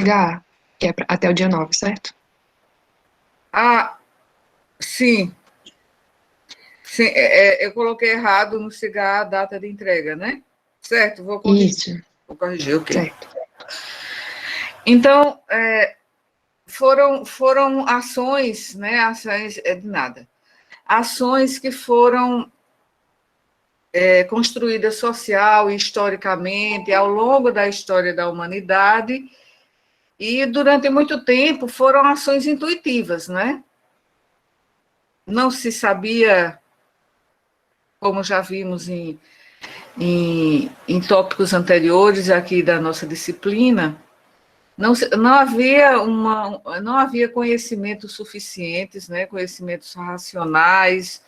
CHA, que é até o dia 9, certo? Ah, sim. Sim, eu coloquei errado no cigarro a data de entrega, né? Certo, vou corrigir. Isso, Vou corrigir, ok. certo. Então, foram ações, né? Ações de nada. Ações que foram construídas social e historicamente ao longo da história da humanidade e durante muito tempo foram ações intuitivas, né? Não se sabia, como já vimos em tópicos anteriores aqui da nossa disciplina, não havia conhecimentos suficientes, né, conhecimentos racionais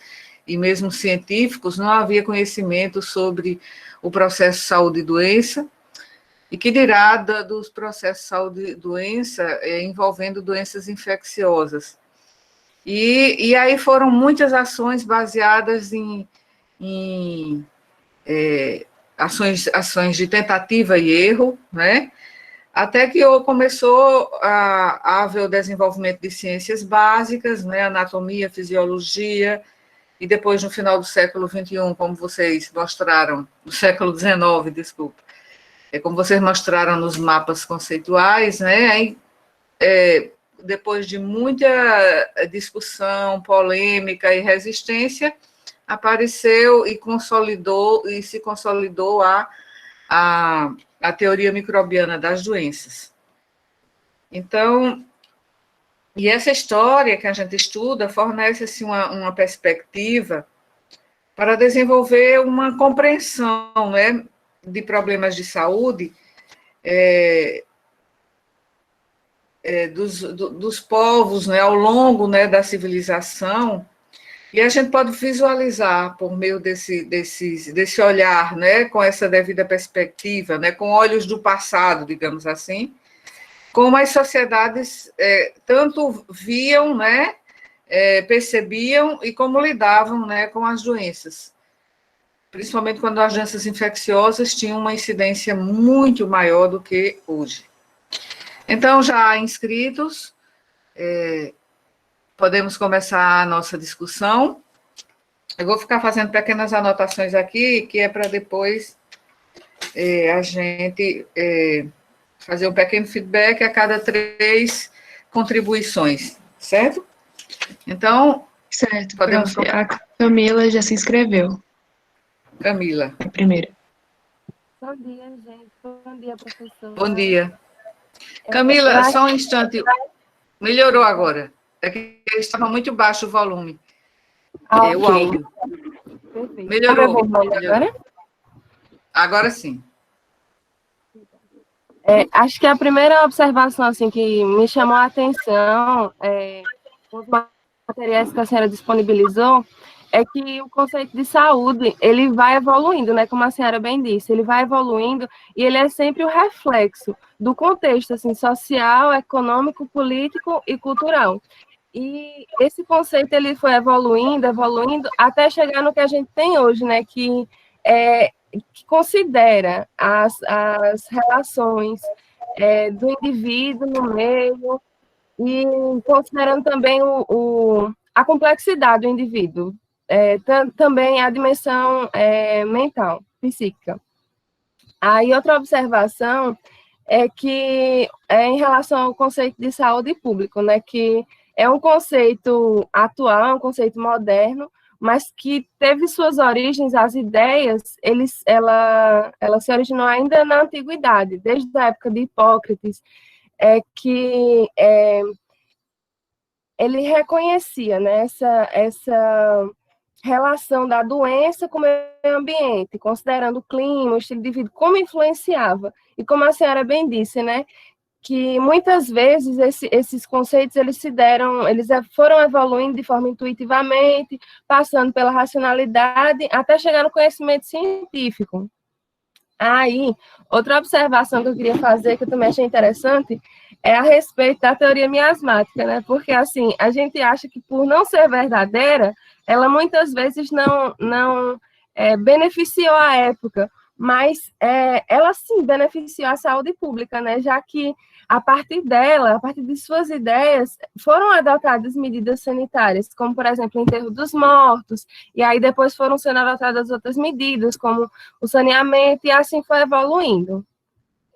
e mesmo científicos, não havia conhecimento sobre o processo saúde e doença, e que dirá dos processos saúde e doença envolvendo doenças infecciosas. E aí foram muitas ações baseadas em ações de tentativa e erro, né? Até que começou a haver o desenvolvimento de ciências básicas, né? Anatomia, fisiologia, e depois, no final do século XXI, como vocês mostraram, do século XIX, desculpa, como vocês mostraram nos mapas conceituais, né? Aí, depois de muita discussão, polêmica e resistência, apareceu e se consolidou a teoria microbiana das doenças. Então, e essa história que a gente estuda fornece assim, uma perspectiva para desenvolver uma compreensão, né, de problemas de saúde dos povos, né, ao longo, né, da civilização. E a gente pode visualizar, por meio desse olhar, né, com essa devida perspectiva, né, com olhos do passado, digamos assim, como as sociedades tanto viam, né, percebiam e como lidavam, né, com as doenças. Principalmente quando as doenças infecciosas tinham uma incidência muito maior do que hoje. Então, já inscritos, podemos começar a nossa discussão. Eu vou ficar fazendo pequenas anotações aqui, que é para depois a gente fazer um pequeno feedback a cada 3 contribuições, certo? Então, Certo, podemos... prof. A Camila já se inscreveu. Camila. É a primeira. Bom dia, gente. Bom dia, professor. Bom dia. Camila, só um instante. Melhorou agora. É que estava muito baixo o volume. Ok. O áudio. Perfeito. Melhorou. Agora? Agora sim. Acho que a primeira observação assim, que me chamou a atenção os materiais que a senhora disponibilizou é que o conceito de saúde ele vai evoluindo, né? Como a senhora bem disse, ele vai evoluindo e ele é sempre o reflexo do contexto assim, social, econômico, político e cultural. E esse conceito ele foi evoluindo, até chegar no que a gente tem hoje, né? Que considera as relações do indivíduo no meio e considerando também a complexidade do indivíduo, também a dimensão mental, psíquica. Aí outra observação é que em relação ao conceito de saúde pública, né, que é um conceito atual, é um conceito moderno, mas que teve suas origens, as ideias, ela se originou ainda na antiguidade, desde a época de Hipócrates, ele reconhecia, né, essa relação da doença com o meio ambiente, considerando o clima, o estilo de vida, como influenciava. E como a senhora bem disse, né, que muitas vezes esses conceitos eles foram evoluindo de forma intuitivamente, passando pela racionalidade, até chegar no conhecimento científico. Aí, outra observação que eu queria fazer, que eu também achei interessante, é a respeito da teoria miasmática, né? Porque, assim, a gente acha que por não ser verdadeira, ela muitas vezes não beneficiou a época, mas ela sim beneficiou a saúde pública, né? Já que a partir dela, a partir de suas ideias, foram adotadas medidas sanitárias, como, por exemplo, o enterro dos mortos, e aí depois foram sendo adotadas outras medidas, como o saneamento, e assim foi evoluindo.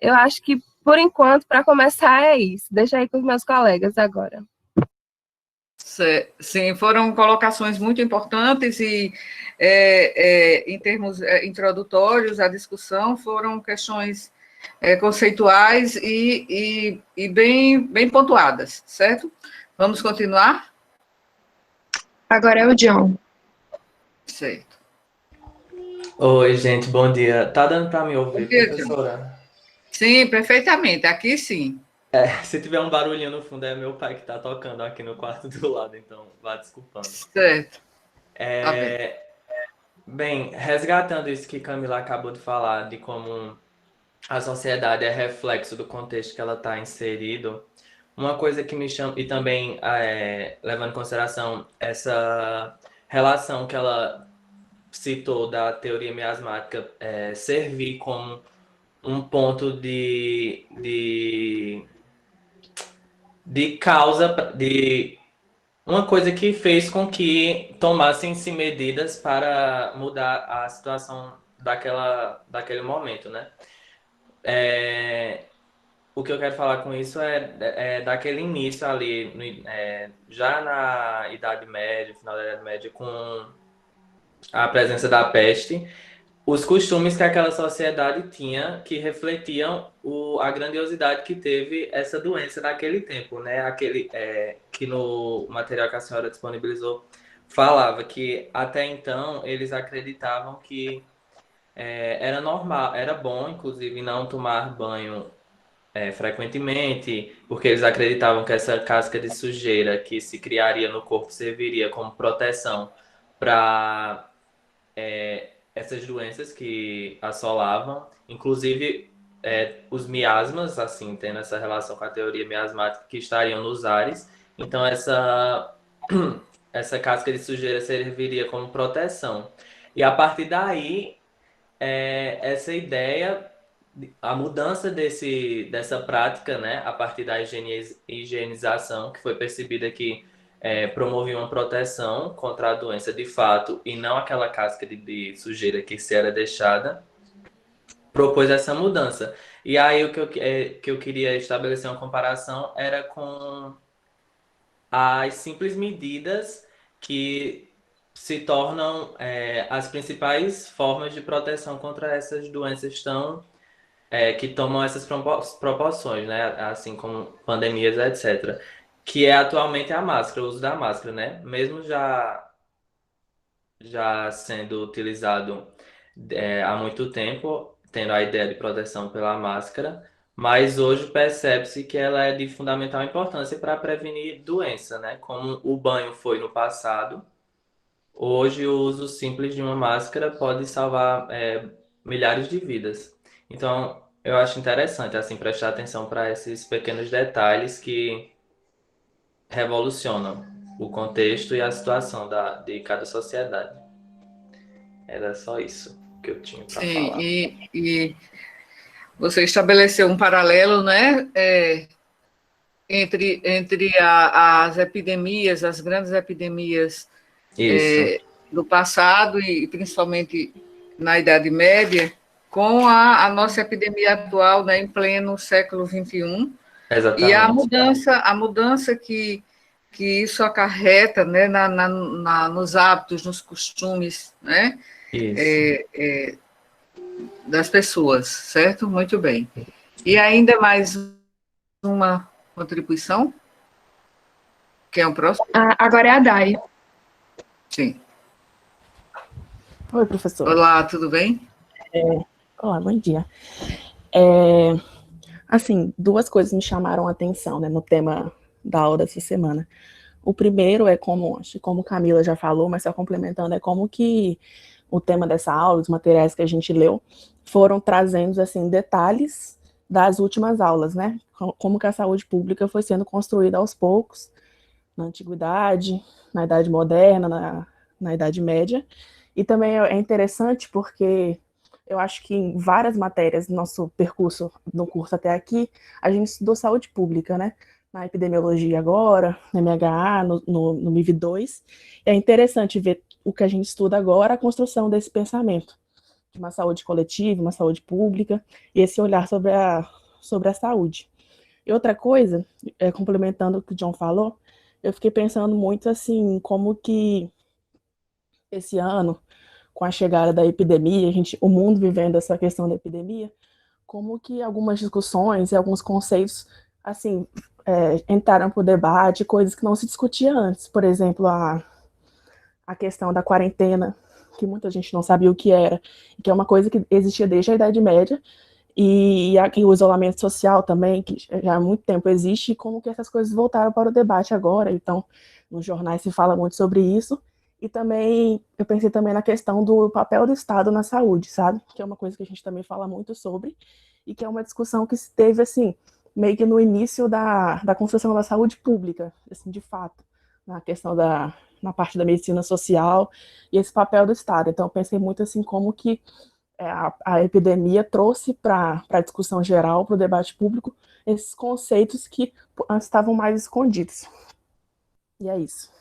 Eu acho que, por enquanto, para começar, é isso. Deixa aí com os meus colegas agora. Sim, foram colocações muito importantes e, em termos introdutórios à discussão, foram questões conceituais e bem pontuadas, certo? Vamos continuar? Agora é o John. Certo. Oi, gente, bom dia. Tá dando para me Bom ouvir, dia, John. professora? Sim, perfeitamente. Aqui sim. Se tiver um barulhinho no fundo, é meu pai que tá tocando aqui no quarto do lado, então vá desculpando. Certo. Tá bem. Bem, resgatando isso que Camila acabou de falar, de como a sociedade é reflexo do contexto que ela está inserido, uma coisa que me chama, e também levando em consideração essa relação que ela citou da teoria miasmática servir como um ponto de causa, de uma coisa que fez com que tomassem-se medidas para mudar a situação daquele momento, né? O que eu quero falar com isso é daquele início ali, já na Idade Média, final da Idade Média, com a presença da peste, os costumes que aquela sociedade tinha que refletiam a grandiosidade que teve essa doença naquele tempo, né? Que no material que a senhora disponibilizou falava que até então eles acreditavam que era normal, era bom, inclusive, não tomar banho frequentemente, porque eles acreditavam que essa casca de sujeira que se criaria no corpo serviria como proteção para essas doenças que assolavam, inclusive os miasmas, assim, tendo essa relação com a teoria miasmática, que estariam nos ares. Então, essa casca de sujeira serviria como proteção. E a partir daí, essa ideia, a mudança dessa prática, né, a partir da higienização, que foi percebida que promovia uma proteção contra a doença de fato e não aquela casca de sujeira que se era deixada, propôs essa mudança. E aí o que eu queria estabelecer uma comparação era com as simples medidas que se tornam as principais formas de proteção contra essas doenças que tomam essas proporções, né? Assim como pandemias, etc. Que é atualmente a máscara, o uso da máscara, né? Mesmo já sendo utilizado há muito tempo, tendo a ideia de proteção pela máscara, mas hoje percebe-se que ela é de fundamental importância para prevenir doença, né? Como o banho foi no passado, hoje o uso simples de uma máscara pode salvar milhares de vidas. Então, eu acho interessante assim prestar atenção para esses pequenos detalhes que revolucionam o contexto e a situação de cada sociedade. Era só isso que eu tinha para Sim, falar. e você estabeleceu um paralelo, né, entre as epidemias, as grandes epidemias Isso, do passado e principalmente na Idade Média, com a nossa epidemia atual, né, em pleno século XXI, e exatamente. a mudança que isso acarreta, né, nos hábitos, nos costumes, né, Isso. das pessoas, certo? Muito bem. E ainda mais uma contribuição? Quem é o próximo? Agora é a Dai. Sim. Oi, professor. Olá, tudo bem? Olá, bom dia. Assim, duas coisas me chamaram a atenção, né, no tema da aula dessa semana. O primeiro é como Camila já falou, mas só complementando, é como que o tema dessa aula, os materiais que a gente leu, foram trazendo, assim, detalhes das últimas aulas, né? Como que a saúde pública foi sendo construída aos poucos, na antiguidade, na Idade Moderna, na Idade Média. E também é interessante porque eu acho que em várias matérias do nosso percurso no curso até aqui, a gente estudou saúde pública, né? Na epidemiologia agora, na MHA, no MIV2. É interessante ver o que a gente estuda agora, a construção desse pensamento de uma saúde coletiva, uma saúde pública, e esse olhar sobre a saúde. E outra coisa, complementando o que o John falou, eu fiquei pensando muito assim, como que esse ano, com a chegada da epidemia, o mundo vivendo essa questão da epidemia, como que algumas discussões e alguns conceitos, assim, entraram para o debate, coisas que não se discutia antes. Por exemplo, a questão da quarentena, que muita gente não sabia o que era, que é uma coisa que existia desde a Idade Média, e aqui o isolamento social também, que já há muito tempo existe, e como que essas coisas voltaram para o debate agora. Então, nos jornais se fala muito sobre isso, e também, eu pensei também na questão do papel do Estado na saúde, sabe? Que é uma coisa que a gente também fala muito sobre, e que é uma discussão que se teve, assim, meio que no início da construção da saúde pública, assim, de fato, na questão na parte da medicina social, e esse papel do Estado. Então, eu pensei muito, assim, como que a epidemia trouxe para a discussão geral, para o debate público, esses conceitos que antes estavam mais escondidos. E é isso.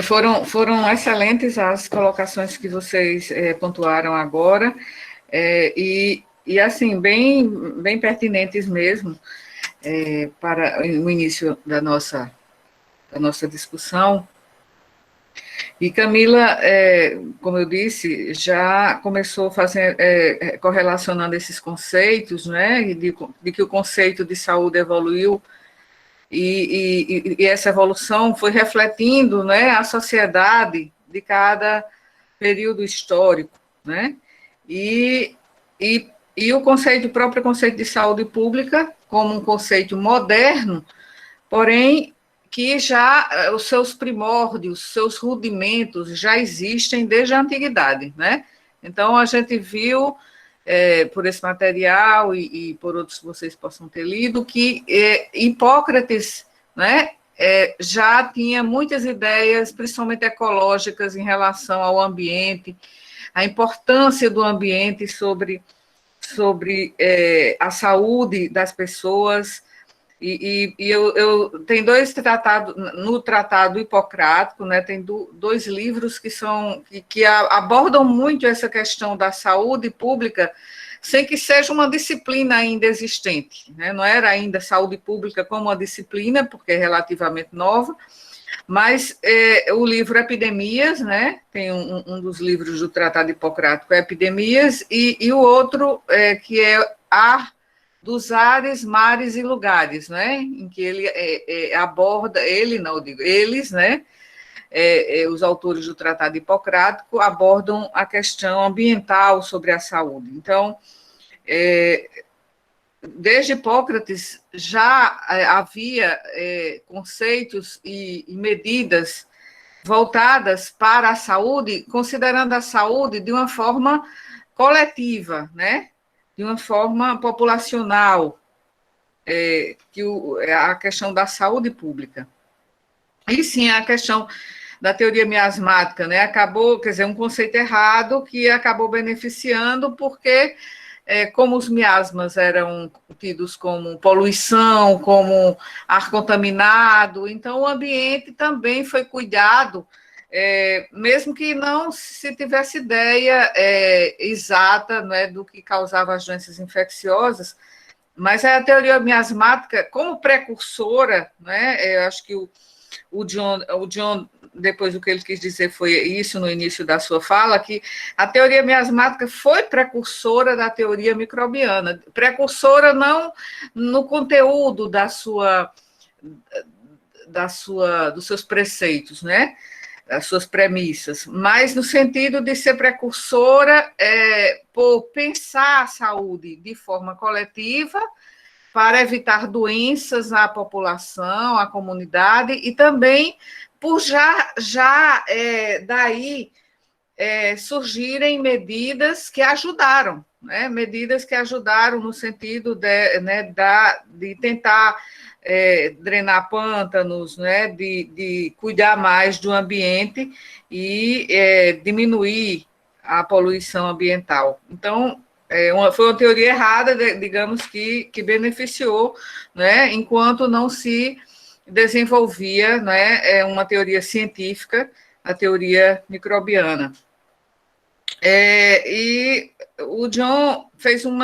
Foram excelentes as colocações que vocês pontuaram agora, e assim, bem pertinentes mesmo, para o início da nossa discussão. E Camila, como eu disse, já começou correlacionando esses conceitos, né, de que o conceito de saúde evoluiu, e essa evolução foi refletindo, né, a sociedade de cada período histórico, né, e o próprio conceito de saúde pública, como um conceito moderno, porém, que já os seus primórdios, seus rudimentos já existem desde a antiguidade, né? Então, a gente viu, por esse material e por outros que vocês possam ter lido, que Hipócrates, né, já tinha muitas ideias, principalmente ecológicas, em relação ao ambiente, a importância do ambiente sobre a saúde das pessoas. E eu tem dois tratados, no Tratado Hipocrático, né, tem dois livros que abordam muito essa questão da saúde pública, sem que seja uma disciplina ainda existente, né? Não era ainda saúde pública como uma disciplina, porque é relativamente nova, mas o livro Epidemias, né, tem um dos livros do Tratado Hipocrático, Epidemias, e o outro, que é Ar dos Ares, Mares e Lugares, né, em que ele aborda, eles, né, os autores do Tratado Hipocrático abordam a questão ambiental sobre a saúde. Então, desde Hipócrates já havia conceitos e medidas voltadas para a saúde, considerando a saúde de uma forma coletiva, né, de uma forma populacional, a questão da saúde pública. E sim, a questão da teoria miasmática, né, acabou, quer dizer, um conceito errado que acabou beneficiando, porque como os miasmas eram tidos como poluição, como ar contaminado, então o ambiente também foi cuidado, mesmo que não se tivesse ideia exata, né, do que causava as doenças infecciosas, mas a teoria miasmática, como precursora, né, eu acho que o John, depois o que ele quis dizer foi isso no início da sua fala, que a teoria miasmática foi precursora da teoria microbiana, precursora não no conteúdo dos seus preceitos, né, das suas premissas, mas no sentido de ser precursora por pensar a saúde de forma coletiva, para evitar doenças à população, à comunidade, e também por daí surgirem medidas que ajudaram, né? Medidas que ajudaram no sentido de tentar drenar pântanos, né? De cuidar mais do ambiente e diminuir a poluição ambiental. Então, foi uma teoria errada, digamos, que beneficiou, né? Enquanto não se desenvolvia, né, uma teoria científica, a teoria microbiana. E o John fez um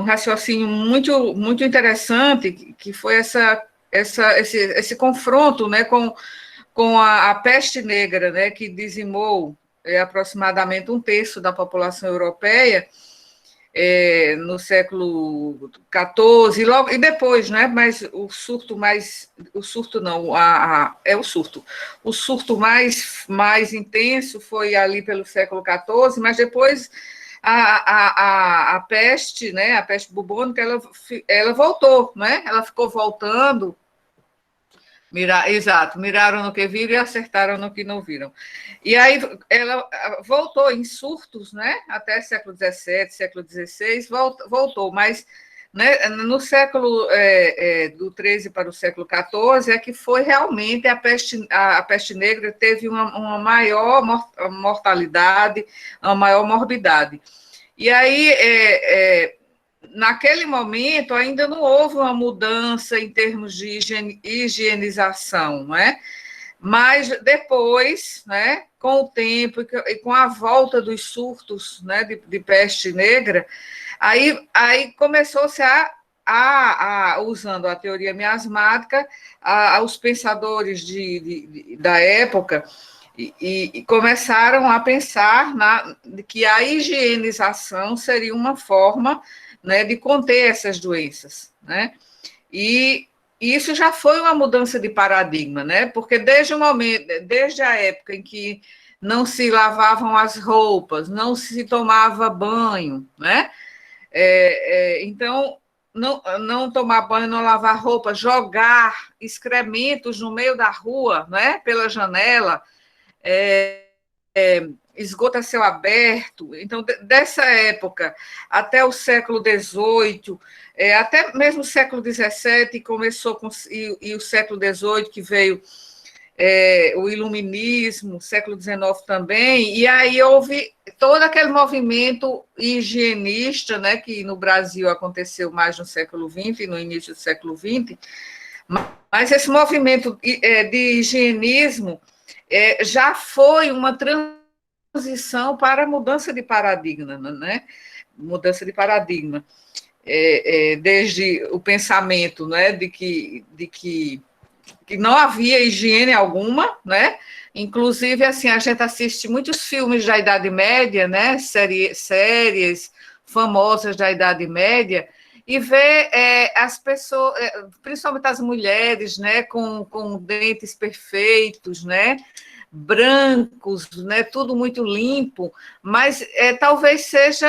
raciocínio muito, muito interessante, que foi esse confronto, né, com a peste negra, né, que dizimou aproximadamente um terço da população europeia, no século XIV, e depois, né? Mas o surto mais intenso foi ali pelo século XIV, mas depois a peste, né? A peste bubônica, ela voltou, né? Ela ficou voltando. Exato, miraram no que viram e acertaram no que não viram. E aí ela voltou em surtos, né? Até século XVII, século XVI, voltou, mas, né, no século do XIII para o século XIV é que foi realmente a peste negra teve uma maior mortalidade, uma maior morbidade. E aí naquele momento, ainda não houve uma mudança em termos de higienização, não é? Mas depois, né, com o tempo e com a volta dos surtos, né, de peste negra, aí começou-se usando a teoria miasmática, os pensadores da época e começaram a pensar que a higienização seria uma forma, né, de conter essas doenças, né? E isso já foi uma mudança de paradigma, né? Porque desde a época em que não se lavavam as roupas, não se tomava banho, né? Então, não tomar banho, não lavar roupa, jogar excrementos no meio da rua, né? Pela janela, esgoto a céu aberto. Então, dessa época até o século XVIII, até mesmo o século XVII, começou e o século XVIII, que veio o iluminismo, século XIX também, e aí houve todo aquele movimento higienista, né, que no Brasil aconteceu mais no século XX e no início do século XX, mas esse movimento de higienismo já foi uma transição para a mudança de paradigma, né? Mudança de paradigma. Desde o pensamento, né, de que não havia higiene alguma, né? Inclusive, assim, a gente assiste muitos filmes da Idade Média, né? Séries famosas da Idade Média, e vê as pessoas, principalmente as mulheres, né, com dentes perfeitos, né, brancos, né, tudo muito limpo, mas talvez seja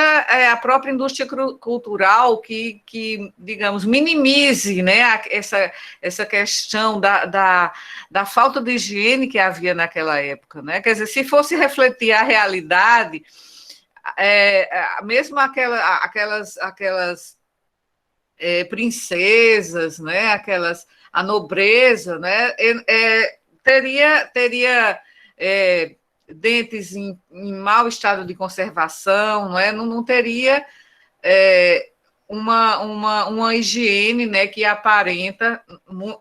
a própria indústria cultural que, digamos, minimize, né, essa questão da falta de higiene que havia naquela época, né? Quer dizer, se fosse refletir a realidade, mesmo aquelas princesas, né, a nobreza, né, teria dentes em mau estado de conservação, não é? Não teria uma higiene, né, que aparenta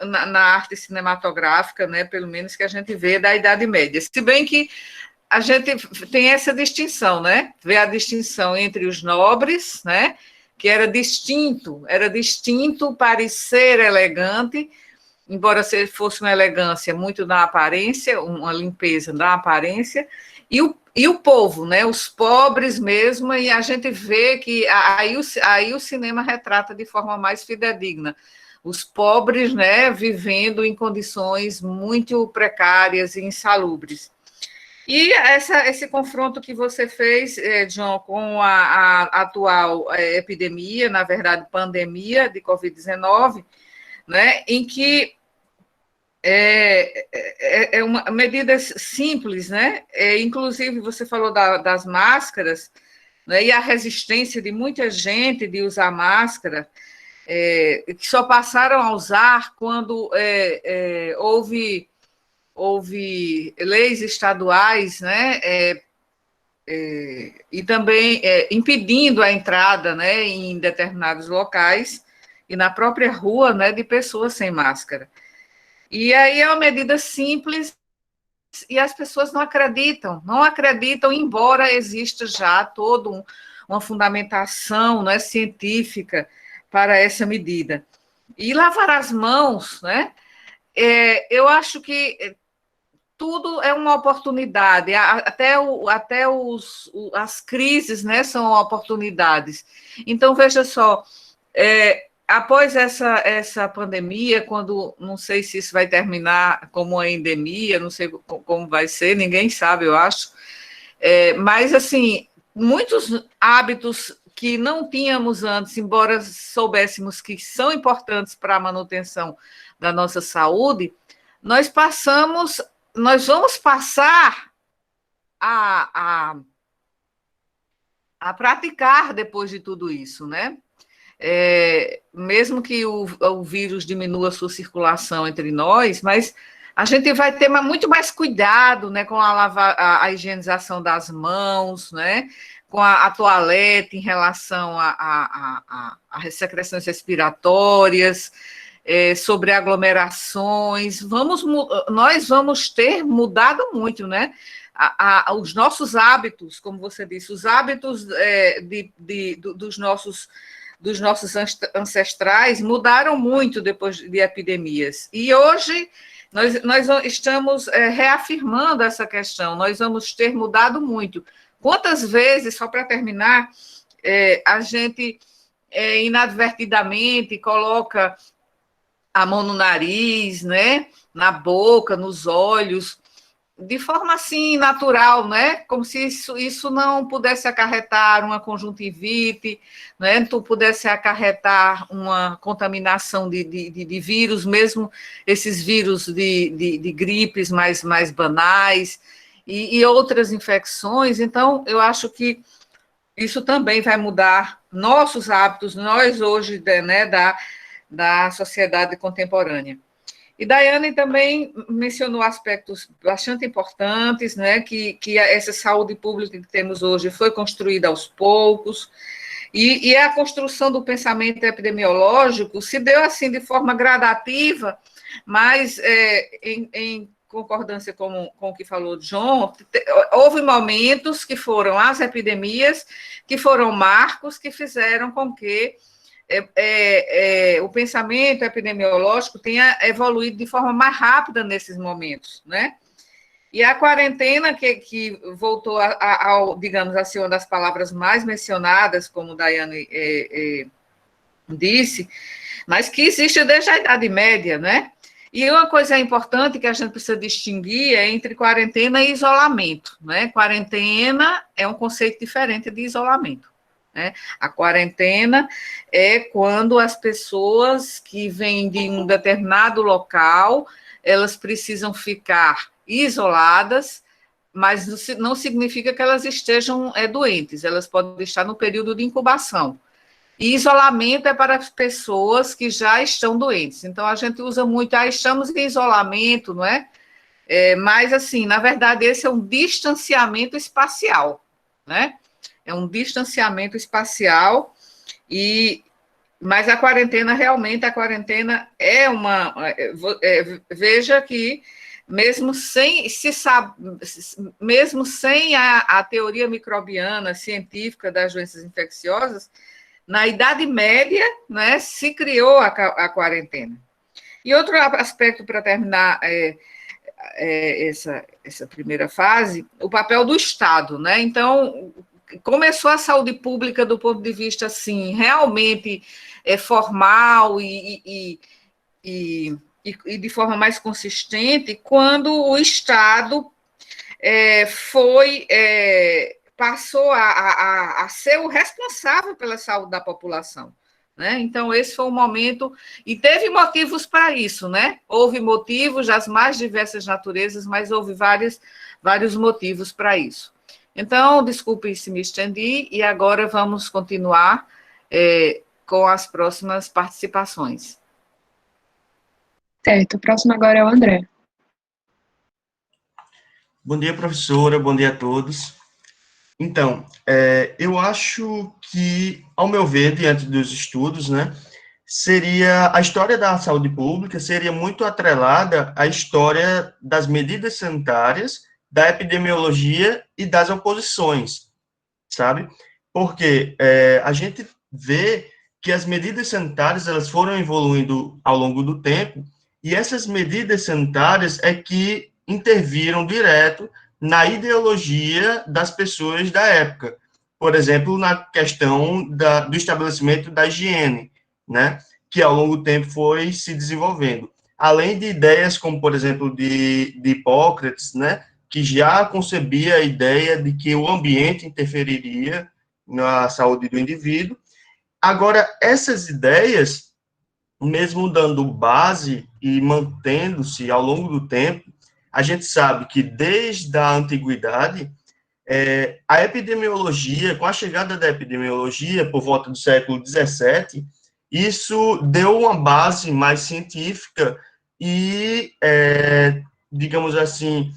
na arte cinematográfica, né, pelo menos que a gente vê da Idade Média. Se bem que a gente tem essa distinção, né? Vê a distinção entre os nobres, né, que era distinto parecer elegante, embora fosse uma elegância muito da aparência, uma limpeza da aparência, e o povo, né, os pobres mesmo, e a gente vê que aí o cinema retrata de forma mais fidedigna os pobres, né, vivendo em condições muito precárias e insalubres. E esse confronto que você fez, John, com a atual epidemia, na verdade, pandemia de Covid-19, né, em que é uma medida simples, né? Inclusive, você falou das máscaras, né? E a resistência de muita gente de usar máscara, que só passaram a usar quando houve leis estaduais, né? E também impedindo a entrada, né, em determinados locais e na própria rua, né, de pessoas sem máscara. E aí é uma medida simples e as pessoas não acreditam, embora exista já toda uma fundamentação, né, científica para essa medida. E lavar as mãos, né? Eu acho que tudo é uma oportunidade, até as crises, né, são oportunidades. Então, veja só, após essa pandemia, quando, não sei se isso vai terminar como uma endemia, não sei como vai ser, ninguém sabe, eu acho, mas, assim, muitos hábitos que não tínhamos antes, embora soubéssemos que são importantes para a manutenção da nossa saúde, nós vamos passar a praticar depois de tudo isso, né? Mesmo que o vírus diminua a sua circulação entre nós, mas a gente vai ter muito mais cuidado, né, com a higienização das mãos, né, com a toalete em relação a secreções respiratórias, sobre aglomerações. Nós vamos ter mudado muito, né? Os nossos hábitos, como você disse, os hábitos dos nossos ancestrais mudaram muito depois de epidemias. E hoje nós estamos reafirmando essa questão, nós vamos ter mudado muito. Quantas vezes, só para terminar, a gente inadvertidamente coloca a mão no nariz, né, na boca, nos olhos, de forma assim natural, né? Como se isso não pudesse acarretar uma conjuntivite, né? Não pudesse acarretar uma contaminação de vírus, mesmo esses vírus de gripes mais banais e outras infecções. Então, eu acho que isso também vai mudar nossos hábitos, nós hoje, né, da sociedade contemporânea. E Daiane também mencionou aspectos bastante importantes, né, que essa saúde pública que temos hoje foi construída aos poucos, e a construção do pensamento epidemiológico se deu assim de forma gradativa, mas em concordância com o que falou John, houve momentos que foram as epidemias, que foram marcos que fizeram com que o pensamento epidemiológico tenha evoluído de forma mais rápida nesses momentos, né? E a quarentena, que voltou ao, digamos assim, uma das palavras mais mencionadas, como a Daiane disse, mas que existe desde a Idade Média, né? E uma coisa importante que a gente precisa distinguir é entre quarentena e isolamento, né? Quarentena é um conceito diferente de isolamento. Né? A quarentena é quando as pessoas que vêm de um determinado local, elas precisam ficar isoladas, mas não significa que elas estejam doentes, elas podem estar no período de incubação. E isolamento é para as pessoas que já estão doentes. Então, a gente usa muito, estamos em isolamento, não é? Mas, assim, na verdade, esse é um distanciamento espacial, né? É um distanciamento espacial, mas a quarentena, realmente, é uma... veja que, mesmo sem a teoria microbiana científica das doenças infecciosas, na Idade Média, né, se criou a quarentena. E outro aspecto, para terminar essa primeira fase, o papel do Estado, né? Então, começou a saúde pública do ponto de vista, assim, realmente formal e de forma mais consistente, quando o Estado passou a ser o responsável pela saúde da população, né? Então, esse foi um momento, e teve motivos para isso, né? Houve motivos das mais diversas naturezas, mas houve vários motivos para isso. Então, desculpe se me estendi, e agora vamos continuar com as próximas participações. Certo, o próximo agora é o André. Bom dia, professora, bom dia a todos. Então, eu acho que, ao meu ver, diante dos estudos, né, a história da saúde pública seria muito atrelada à história das medidas sanitárias, da epidemiologia e das oposições, sabe? Porque a gente vê que as medidas sanitárias elas foram evoluindo ao longo do tempo, e essas medidas sanitárias é que interviram direto na ideologia das pessoas da época. Por exemplo, na questão do estabelecimento da higiene, né, que ao longo do tempo foi se desenvolvendo. Além de ideias como, por exemplo, de Hipócrates, né, que já concebia a ideia de que o ambiente interferiria na saúde do indivíduo. Agora, essas ideias, mesmo dando base e mantendo-se ao longo do tempo, a gente sabe que desde a antiguidade, a epidemiologia, com a chegada da epidemiologia, por volta do século XVII, isso deu uma base mais científica e, digamos assim,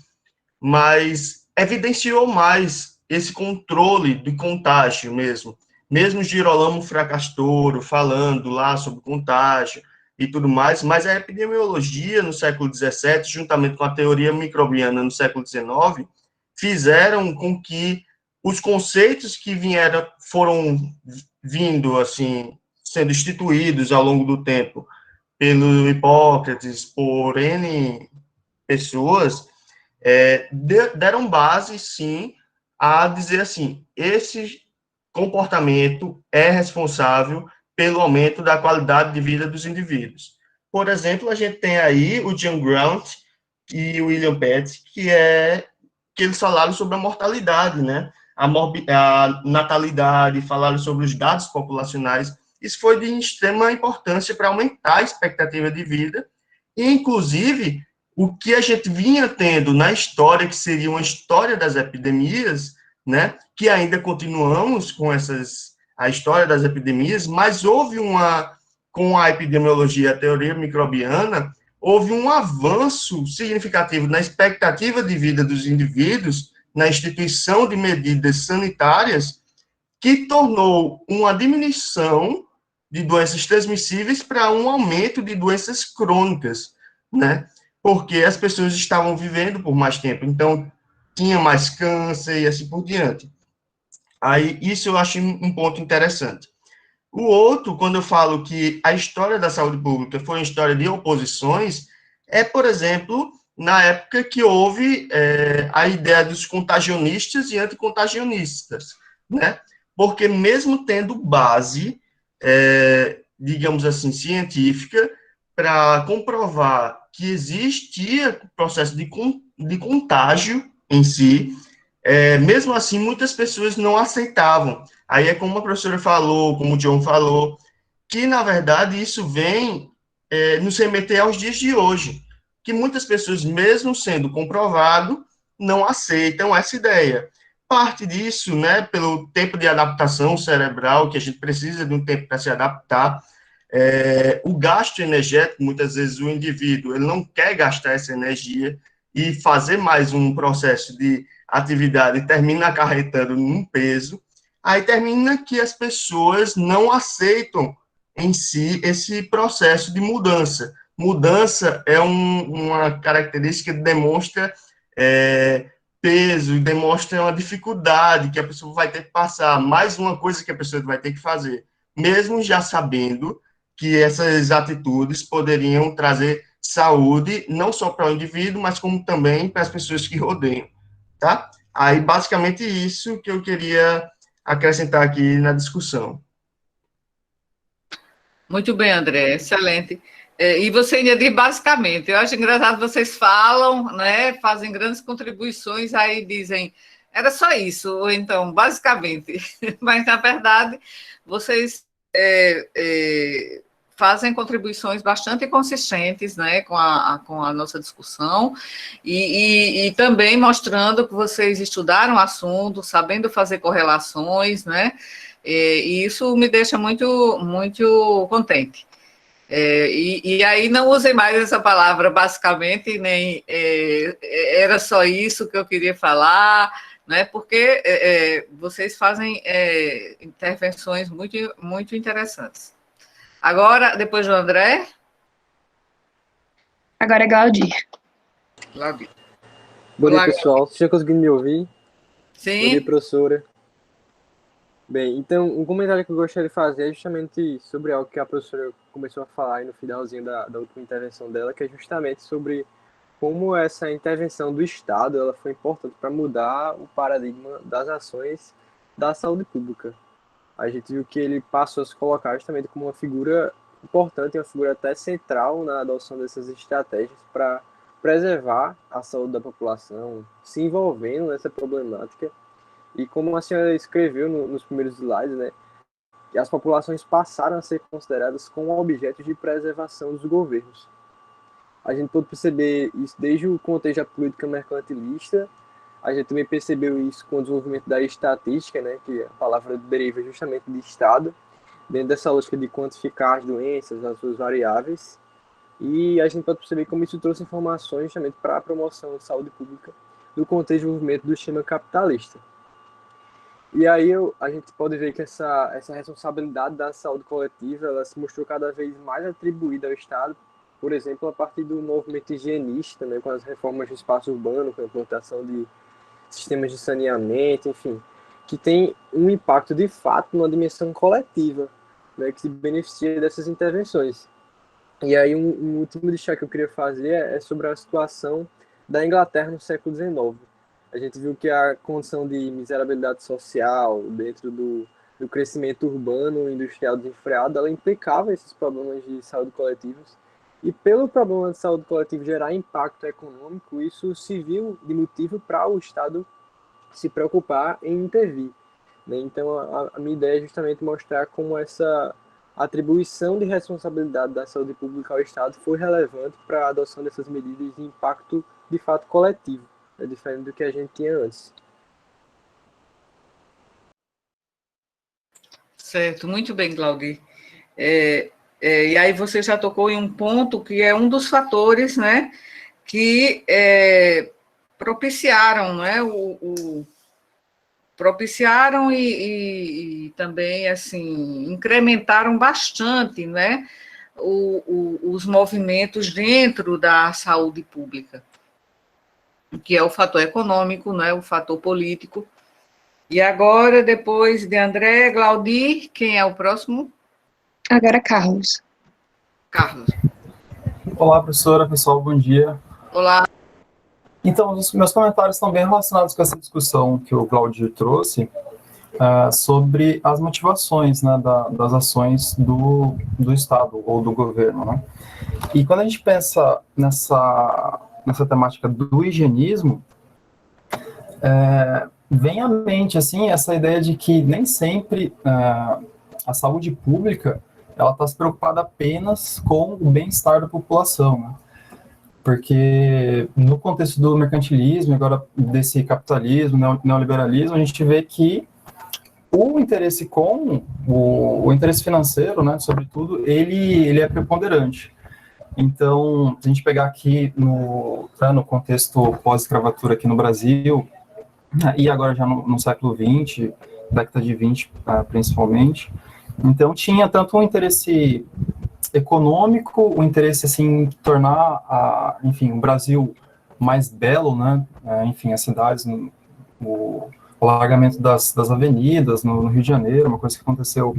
mas evidenciou mais esse controle de contágio mesmo. Mesmo Girolamo Fracastoro falando lá sobre contágio e tudo mais, mas a epidemiologia no século XVII, juntamente com a teoria microbiana no século XIX, fizeram com que os conceitos que foram vindo, assim, sendo instituídos ao longo do tempo pelo Hipócrates, por N pessoas, deram base, sim, a dizer assim, esse comportamento é responsável pelo aumento da qualidade de vida dos indivíduos. Por exemplo, a gente tem aí o John Grant e o William Pett, que eles falaram sobre a mortalidade, né? A natalidade, falaram sobre os dados populacionais. Isso foi de extrema importância para aumentar a expectativa de vida e, inclusive, o que a gente vinha tendo na história, que seria uma história das epidemias, né, que ainda continuamos com a história das epidemias, mas houve com a epidemiologia, a teoria microbiana, houve um avanço significativo na expectativa de vida dos indivíduos, na instituição de medidas sanitárias, que tornou uma diminuição de doenças transmissíveis para um aumento de doenças crônicas, né? Porque as pessoas estavam vivendo por mais tempo, então tinha mais câncer e assim por diante. Aí, isso eu acho um ponto interessante. O outro, quando eu falo que a história da saúde pública foi uma história de oposições, por exemplo, na época que houve a ideia dos contagionistas e anticontagionistas, né? Porque mesmo tendo base, digamos assim, científica, para comprovar que existia processo de contágio em si, mesmo assim, muitas pessoas não aceitavam. Aí é como a professora falou, como o John falou, que, na verdade, isso vem nos remeter aos dias de hoje, que muitas pessoas, mesmo sendo comprovado, não aceitam essa ideia. Parte disso, né, pelo tempo de adaptação cerebral, que a gente precisa de um tempo para se adaptar, o gasto energético, muitas vezes o indivíduo ele não quer gastar essa energia e fazer mais um processo de atividade termina acarretando num peso, aí termina que as pessoas não aceitam em si esse processo de mudança. Mudança é uma característica que demonstra peso, demonstra uma dificuldade que a pessoa vai ter que passar, mais uma coisa que a pessoa vai ter que fazer, mesmo já sabendo que essas atitudes poderiam trazer saúde, não só para o indivíduo, mas como também para as pessoas que rodeiam, tá? Aí, basicamente, isso que eu queria acrescentar aqui na discussão. Muito bem, André, excelente. E você ainda diz basicamente, eu acho engraçado, vocês falam, né, fazem grandes contribuições, aí dizem, era só isso, ou então, basicamente, mas, na verdade, vocês fazem contribuições bastante consistentes, né, com a nossa discussão, e também mostrando que vocês estudaram o assunto, sabendo fazer correlações, né, e isso me deixa muito, muito contente. E aí não usem mais essa palavra, basicamente, nem era só isso que eu queria falar, né, porque vocês fazem intervenções muito, muito interessantes. Agora, depois do André. Agora é Glaudir. Glaudir. Bom dia, Olá. pessoal. Vocês já conseguindo me ouvir? Sim. Bom dia, professora. Bem, então, um comentário que eu gostaria de fazer é justamente sobre algo que a professora começou a falar aí no finalzinho da última intervenção dela, que é justamente sobre como essa intervenção do Estado ela foi importante para mudar o paradigma das ações da saúde pública. A gente viu que ele passou a se colocar justamente como uma figura importante, uma figura até central na adoção dessas estratégias para preservar a saúde da população, se envolvendo nessa problemática. E como a senhora escreveu nos primeiros slides, né, que as populações passaram a ser consideradas como objetos de preservação dos governos. A gente pode perceber isso desde o contexto da política mercantilista. A gente também percebeu isso com o desenvolvimento da estatística, né, que a palavra deriva justamente de Estado, dentro dessa lógica de quantificar as doenças, as suas variáveis. E a gente pode perceber como isso trouxe informações justamente para a promoção de saúde pública no contexto de desenvolvimento do sistema capitalista. E aí a gente pode ver que essa responsabilidade da saúde coletiva ela se mostrou cada vez mais atribuída ao Estado, por exemplo, a partir do movimento higienista, né, com as reformas do espaço urbano, com a implantação de sistemas de saneamento, enfim, que tem um impacto de fato numa dimensão coletiva, né, que se beneficia dessas intervenções. E aí um último destaque que eu queria fazer é sobre a situação da Inglaterra no século XIX. A gente viu que a condição de miserabilidade social dentro do crescimento urbano e industrial desenfreado, ela implicava esses problemas de saúde coletivos. E pelo problema de saúde coletiva gerar impacto econômico, isso se viu de motivo para o Estado se preocupar em intervir, né? Então, a minha ideia é justamente mostrar como essa atribuição de responsabilidade da saúde pública ao Estado foi relevante para a adoção dessas medidas de impacto, de fato, coletivo, né? Diferente do que a gente tinha antes. Certo, muito bem, Glaudir. E aí você já tocou em um ponto que é um dos fatores, né, que propiciaram, né, propiciaram e também, assim, incrementaram bastante, né, os movimentos dentro da saúde pública, que é o fator econômico, né, o fator político. E agora, depois de André, Glaudir, quem é o próximo? Agora Carlos. Carlos. Olá, professora, pessoal, bom dia. Olá. Então, os meus comentários estão bem relacionados com essa discussão que o Glaudir trouxe sobre as motivações, né, das ações do Estado ou do governo, né? E quando a gente pensa nessa temática do higienismo, vem à mente, assim, essa ideia de que nem sempre a saúde pública ela está se preocupada apenas com o bem-estar da população, né? Porque no contexto do mercantilismo, agora desse capitalismo, neoliberalismo, a gente vê que o interesse o interesse financeiro, né, sobretudo, ele é preponderante. Então, se a gente pegar aqui no contexto pós-escravatura aqui no Brasil, e agora já no século XX, década de 20 principalmente, então tinha tanto um interesse econômico, o interesse assim, em tornar enfim, o Brasil mais belo, né? Enfim, as cidades, o alargamento das avenidas no Rio de Janeiro, uma coisa que aconteceu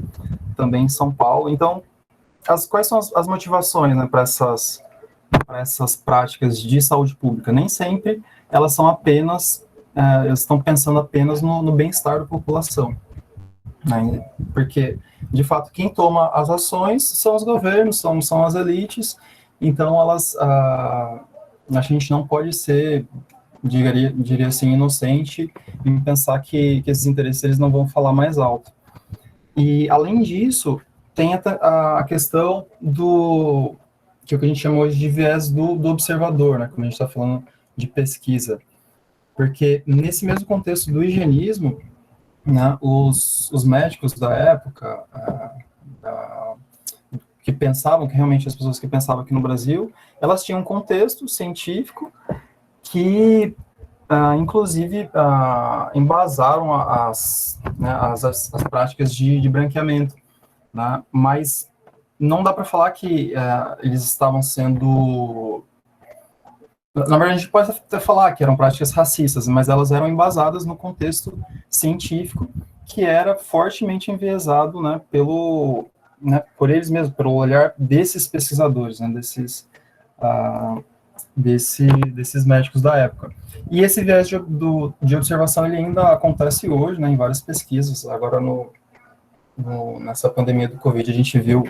também em São Paulo. Então, quais são as motivações, né, para essas práticas de saúde pública? Nem sempre elas são apenas, eles estão pensando apenas no bem-estar da população, né? Porque, de fato, quem toma as ações são os governos, são as elites, então a gente não pode ser, diria assim, inocente em pensar que esses interesses eles não vão falar mais alto. E, além disso, tem a questão do que é o que a gente chama hoje de viés do observador, né, quando a gente está falando de pesquisa. Porque nesse mesmo contexto do higienismo, né, os médicos da época, que pensavam, que realmente as pessoas que pensavam aqui no Brasil, elas tinham um contexto científico que, inclusive, embasaram as práticas de branqueamento, né? Mas não dá para falar que eles estavam sendo... Na verdade, a gente pode até falar que eram práticas racistas, mas elas eram embasadas no contexto científico, que era fortemente enviesado, né, por eles mesmos, pelo olhar desses pesquisadores, né, desses médicos da época. E esse viés de observação ele ainda acontece hoje, né, em várias pesquisas. Agora, nessa pandemia do Covid, a gente viu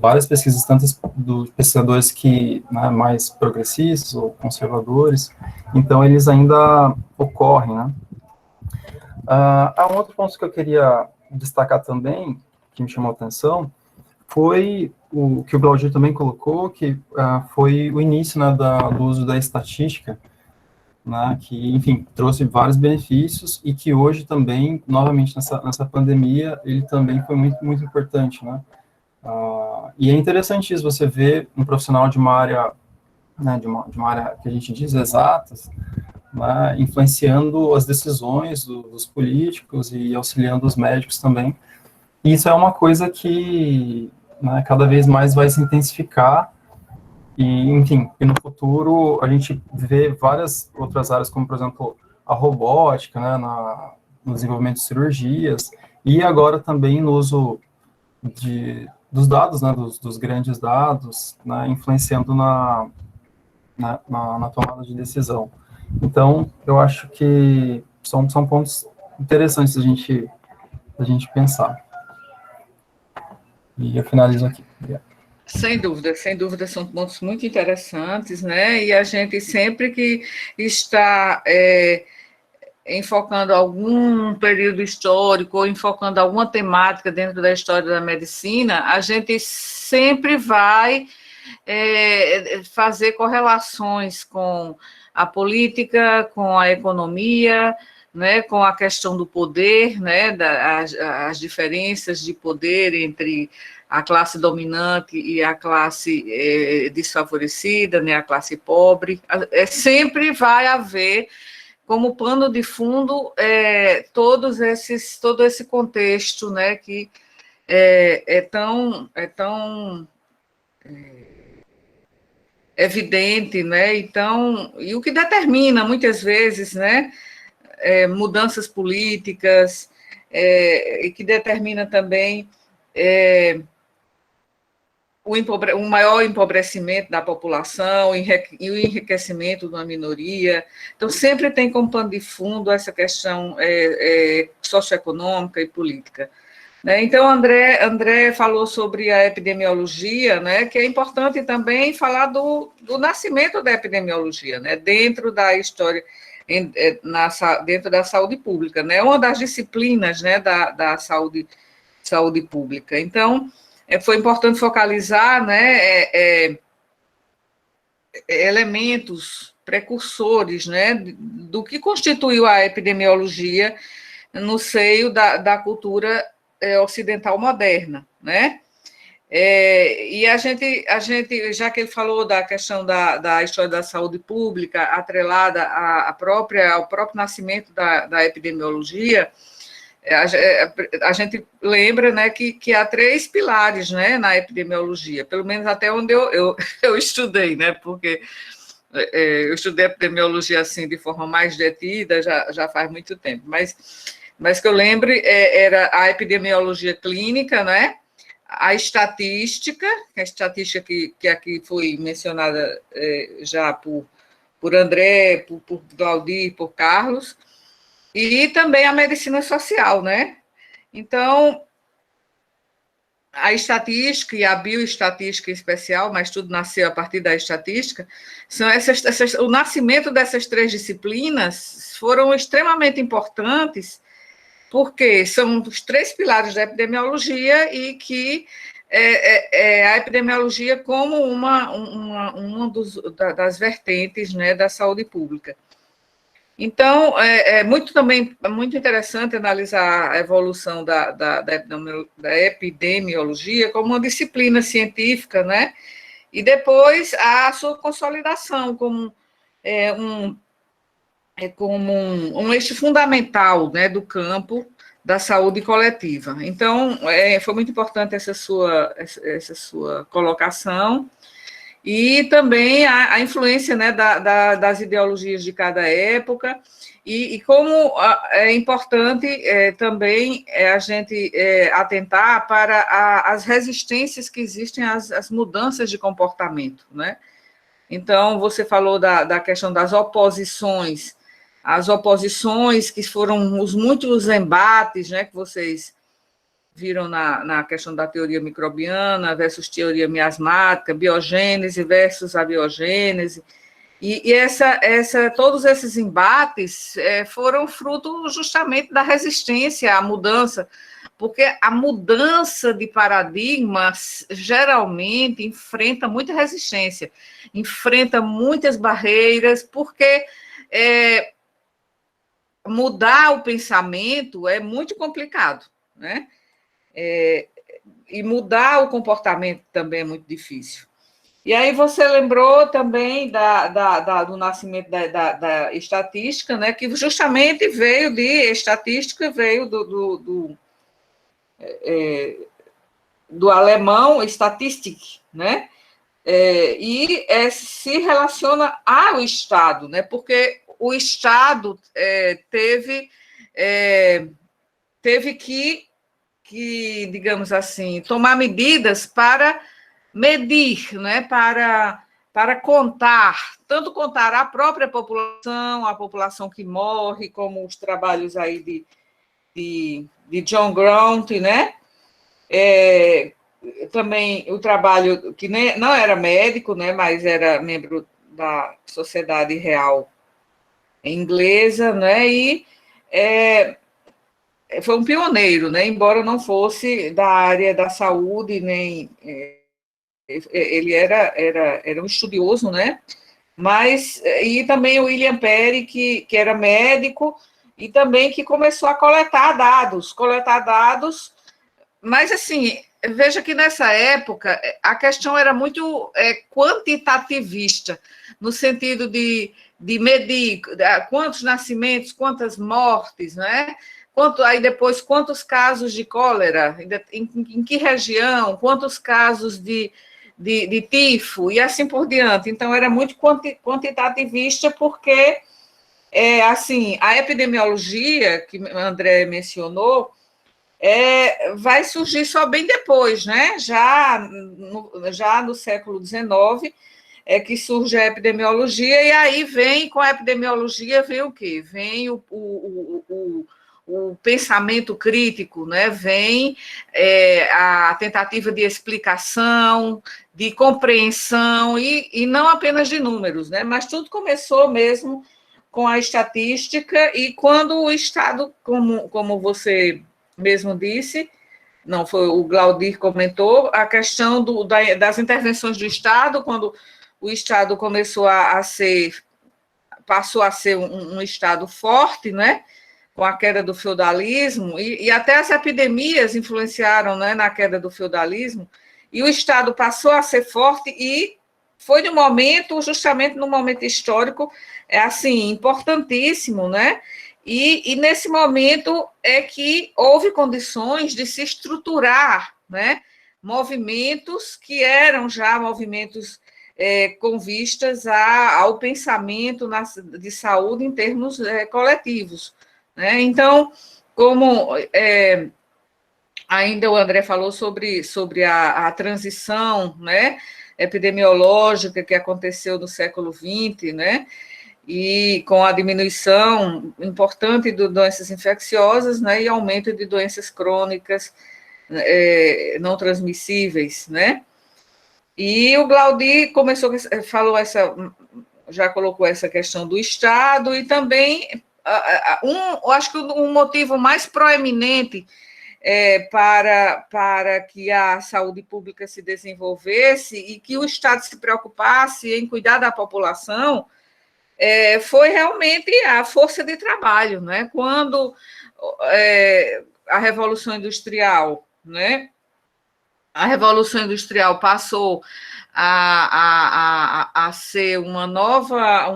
várias pesquisas, tantas dos pesquisadores que, né, mais progressistas ou conservadores, então eles ainda ocorrem, né. Há um outro ponto que eu queria destacar também, que me chamou a atenção, foi o que o Claudio também colocou, que foi o início, né, do uso da estatística, né, que, enfim, trouxe vários benefícios e que hoje também, novamente, nessa pandemia, ele também foi muito, muito importante, né. E é interessante isso, você ver um profissional de uma área, né, de uma área que a gente diz exatas, né, influenciando as decisões dos políticos e auxiliando os médicos também. E isso é uma coisa que, né, cada vez mais vai se intensificar e, enfim, e no futuro a gente vê várias outras áreas, como, por exemplo, a robótica, né, no desenvolvimento de cirurgias, e agora também no uso dos dados, né, dos grandes dados, né, influenciando na tomada de decisão. Então, eu acho que são pontos interessantes da gente pensar. E eu finalizo aqui. Obrigado. Sem dúvida, são pontos muito interessantes, né? E a gente sempre que está enfocando algum período histórico ou enfocando alguma temática dentro da história da medicina, a gente sempre vai fazer correlações com a política, com a economia, né, com a questão do poder, né, as diferenças de poder entre a classe dominante e a classe desfavorecida, né, a classe pobre. Sempre vai haver como pano de fundo todo esse contexto, né, que é tão evidente, né? Então, e o que determina muitas vezes, né, mudanças políticas, e que determina também o maior empobrecimento da população e o enriquecimento de uma minoria. Então, sempre tem como pano de fundo essa questão socioeconômica e política. Então, André falou sobre a epidemiologia, né, que é importante também falar do nascimento da epidemiologia, né, dentro da história, dentro da saúde pública, né, uma das disciplinas, né, da saúde pública. Então, foi importante focalizar, né, elementos precursores, né, do que constituiu a epidemiologia no seio da cultura ocidental moderna, né? E a gente, já que ele falou da questão da história da saúde pública, atrelada ao próprio nascimento da epidemiologia, a gente lembra, né, que há 3 pilares, né, na epidemiologia, pelo menos até onde eu estudei, né, porque eu estudei epidemiologia assim de forma mais detida, já faz muito tempo, mas que eu lembre, era a epidemiologia clínica, né? A estatística que aqui foi mencionada já por André, por Claudir, por Carlos, e também a medicina social, né? Então, a estatística e a bioestatística em especial, mas tudo nasceu a partir da estatística, são o nascimento dessas 3 disciplinas foram extremamente importantes, porque são os 3 pilares da epidemiologia e que a epidemiologia como uma das vertentes, né, da saúde pública. Então, muito interessante analisar a evolução da epidemiologia como uma disciplina científica, né, e depois a sua consolidação como um eixo fundamental, né, do campo da saúde coletiva. Então, foi muito importante essa sua colocação, e também a influência, né, das ideologias de cada época, e como é importante também a gente atentar para as resistências que existem às mudanças de comportamento, né? Então, você falou da questão das oposições, as oposições que foram muitos embates, né, que vocês viram na questão da teoria microbiana versus teoria miasmática, biogênese versus abiogênese, e todos esses embates foram fruto justamente da resistência à mudança, porque a mudança de paradigmas geralmente enfrenta muita resistência, enfrenta muitas barreiras, porque mudar o pensamento é muito complicado, né? E mudar o comportamento também é muito difícil. E aí você lembrou também do nascimento da estatística, né, que justamente veio do alemão Statistik, né, e se relaciona ao Estado, né, porque o Estado teve que, digamos assim, tomar medidas para medir, né, para contar, tanto contar a própria população, a população que morre, como os trabalhos aí de John Grant, né, também o trabalho que não era médico, né, mas era membro da Sociedade Real Inglesa, né, e foi um pioneiro, né, embora não fosse da área da saúde, nem ele era um estudioso, né, mas, e também o William Perry, que era médico, e também que começou a coletar dados, mas, assim, veja que nessa época a questão era muito quantitativista, no sentido de medir quantos nascimentos, quantas mortes, né? Aí depois, quantos casos de cólera, em que região, quantos casos de tifo, e assim por diante. Então, era muito quantitativista, porque, assim, a epidemiologia, que o André mencionou, vai surgir só bem depois, né? Já no século XIX, que surge a epidemiologia, e aí com a epidemiologia vem o quê? Vem o pensamento crítico, né? Vem a tentativa de explicação, de compreensão, e não apenas de números, né? Mas tudo começou mesmo com a estatística, e quando o Estado, como você mesmo disse, não, foi o Glaudir comentou, a questão das intervenções do Estado, quando o Estado passou a ser um Estado forte, né, com a queda do feudalismo, e até as epidemias influenciaram, né, na queda do feudalismo, e o Estado passou a ser forte, e foi justamente no momento histórico, assim, importantíssimo, né, e nesse momento é que houve condições de se estruturar, né, movimentos que eram já movimentos com vistas ao pensamento de saúde em termos coletivos, né? Então, como ainda o André falou sobre a transição, né, epidemiológica que aconteceu no século XX, né, e com a diminuição importante de doenças infecciosas, né, e aumento de doenças crônicas não transmissíveis, né? E o Glaudir já colocou essa questão do Estado, e também, eu acho que um motivo mais proeminente para que a saúde pública se desenvolvesse e que o Estado se preocupasse em cuidar da população, foi realmente a força de trabalho, né? Quando a Revolução Industrial, né? A Revolução Industrial passou a ser uma nova,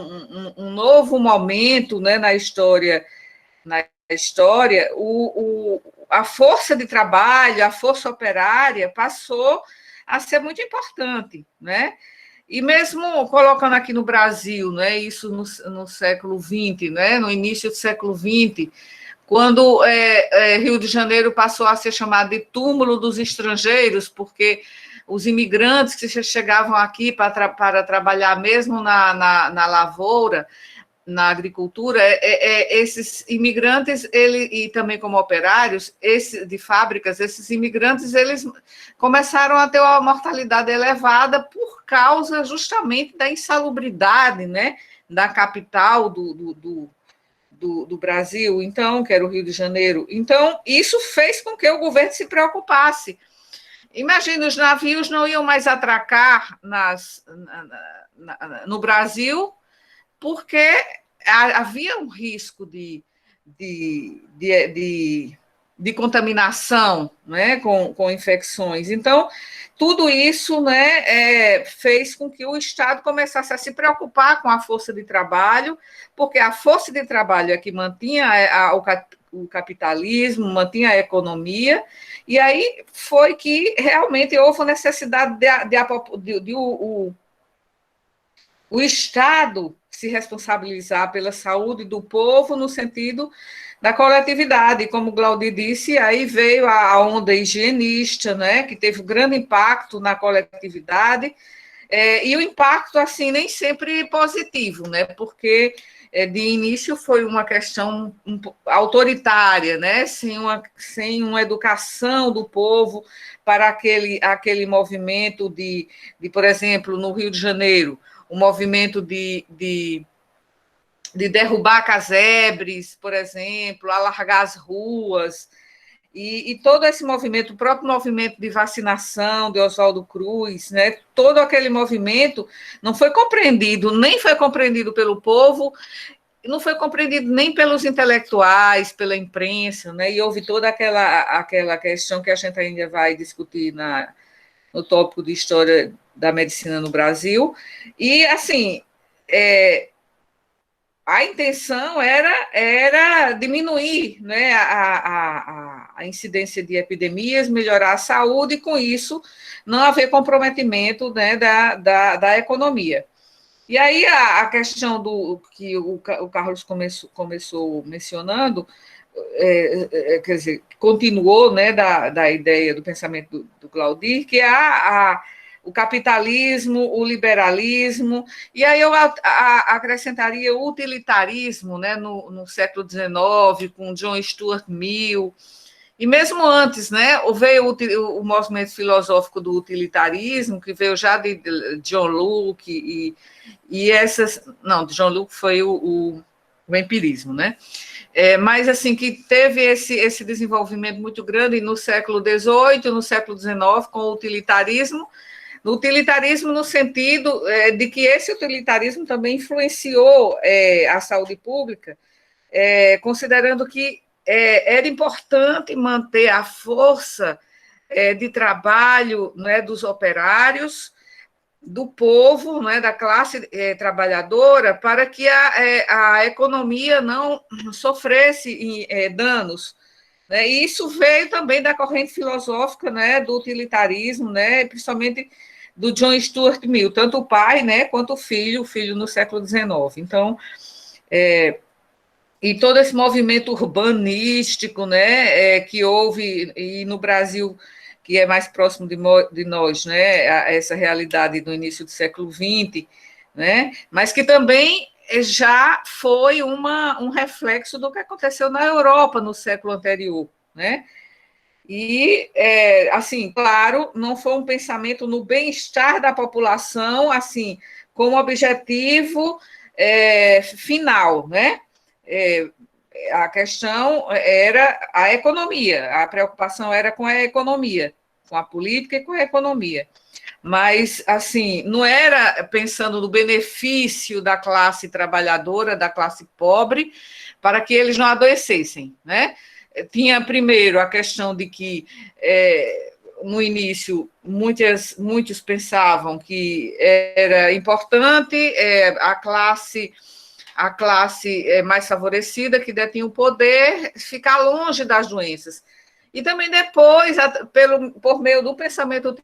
um novo momento, né, na história, a força de trabalho, a força operária passou a ser muito importante, né? E mesmo colocando aqui no Brasil, né, isso no século XX, né, no início do século XX, quando Rio de Janeiro passou a ser chamado de túmulo dos estrangeiros, porque os imigrantes que chegavam aqui para trabalhar mesmo na lavoura, na agricultura, esses imigrantes, e também como operários de fábricas, esses imigrantes, eles começaram a ter uma mortalidade elevada por causa justamente da insalubridade, né, da capital do Brasil, então, que era o Rio de Janeiro. Então, isso fez com que o governo se preocupasse. Imagina, os navios não iam mais atracar no Brasil, porque havia um risco de contaminação, né, com infecções. Então, tudo isso, né, fez com que o Estado começasse a se preocupar com a força de trabalho, porque a força de trabalho é que mantinha o capitalismo, mantinha a economia, e aí foi que realmente houve a necessidade de o Estado se responsabilizar pela saúde do povo no sentido da coletividade. Como o Glaudir disse, aí veio a onda higienista, né, que teve um grande impacto na coletividade, e o impacto, assim, nem sempre positivo, né, porque de início foi uma questão autoritária, né, sem uma educação do povo para aquele movimento por exemplo, no Rio de Janeiro, o movimento de derrubar casebres, por exemplo, alargar as ruas, e todo esse movimento, o próprio movimento de vacinação de Oswaldo Cruz, né, todo aquele movimento não foi compreendido, nem foi compreendido pelo povo, não foi compreendido nem pelos intelectuais, pela imprensa, né, e houve toda aquela questão que a gente ainda vai discutir no tópico de história da medicina no Brasil, e, assim, a intenção era diminuir, né, a incidência de epidemias, melhorar a saúde, e, com isso, não haver comprometimento, né, da economia. E aí a questão que o Carlos começou mencionando, quer dizer, continuou, né, da ideia do pensamento do Glaudir, que é o capitalismo, o liberalismo, e aí eu acrescentaria o utilitarismo, né, no século XIX, com John Stuart Mill, e mesmo antes, né, veio o movimento filosófico do utilitarismo, que veio já de John Locke, e essas... Não, John Locke foi o empirismo, né? Mas, assim, que teve esse desenvolvimento muito grande no século XVIII, no século XIX, com o utilitarismo, no sentido de que esse utilitarismo também influenciou a saúde pública, considerando que era importante manter a força de trabalho, né, dos operários, do povo, né, da classe trabalhadora, para que a economia não sofresse danos. Né? E isso veio também da corrente filosófica, né, do utilitarismo, né, principalmente do John Stuart Mill, tanto o pai, né, quanto o filho no século XIX. Então, e todo esse movimento urbanístico, né, que houve, e no Brasil, que é mais próximo de nós, né, essa realidade do início do século XX, né, mas que também já foi um reflexo do que aconteceu na Europa no século anterior, né? E, assim, claro, não foi um pensamento no bem-estar da população, assim, como objetivo final, né? a questão era a economia, a preocupação era com a economia, com a política e com a economia. Mas, assim, não era pensando no benefício da classe trabalhadora, da classe pobre, para que eles não adoecessem, né? Tinha, primeiro, a questão de que, no início, muitos pensavam que era importante a classe mais favorecida, que detinha o poder, ficar longe das doenças. E também depois, por meio do pensamento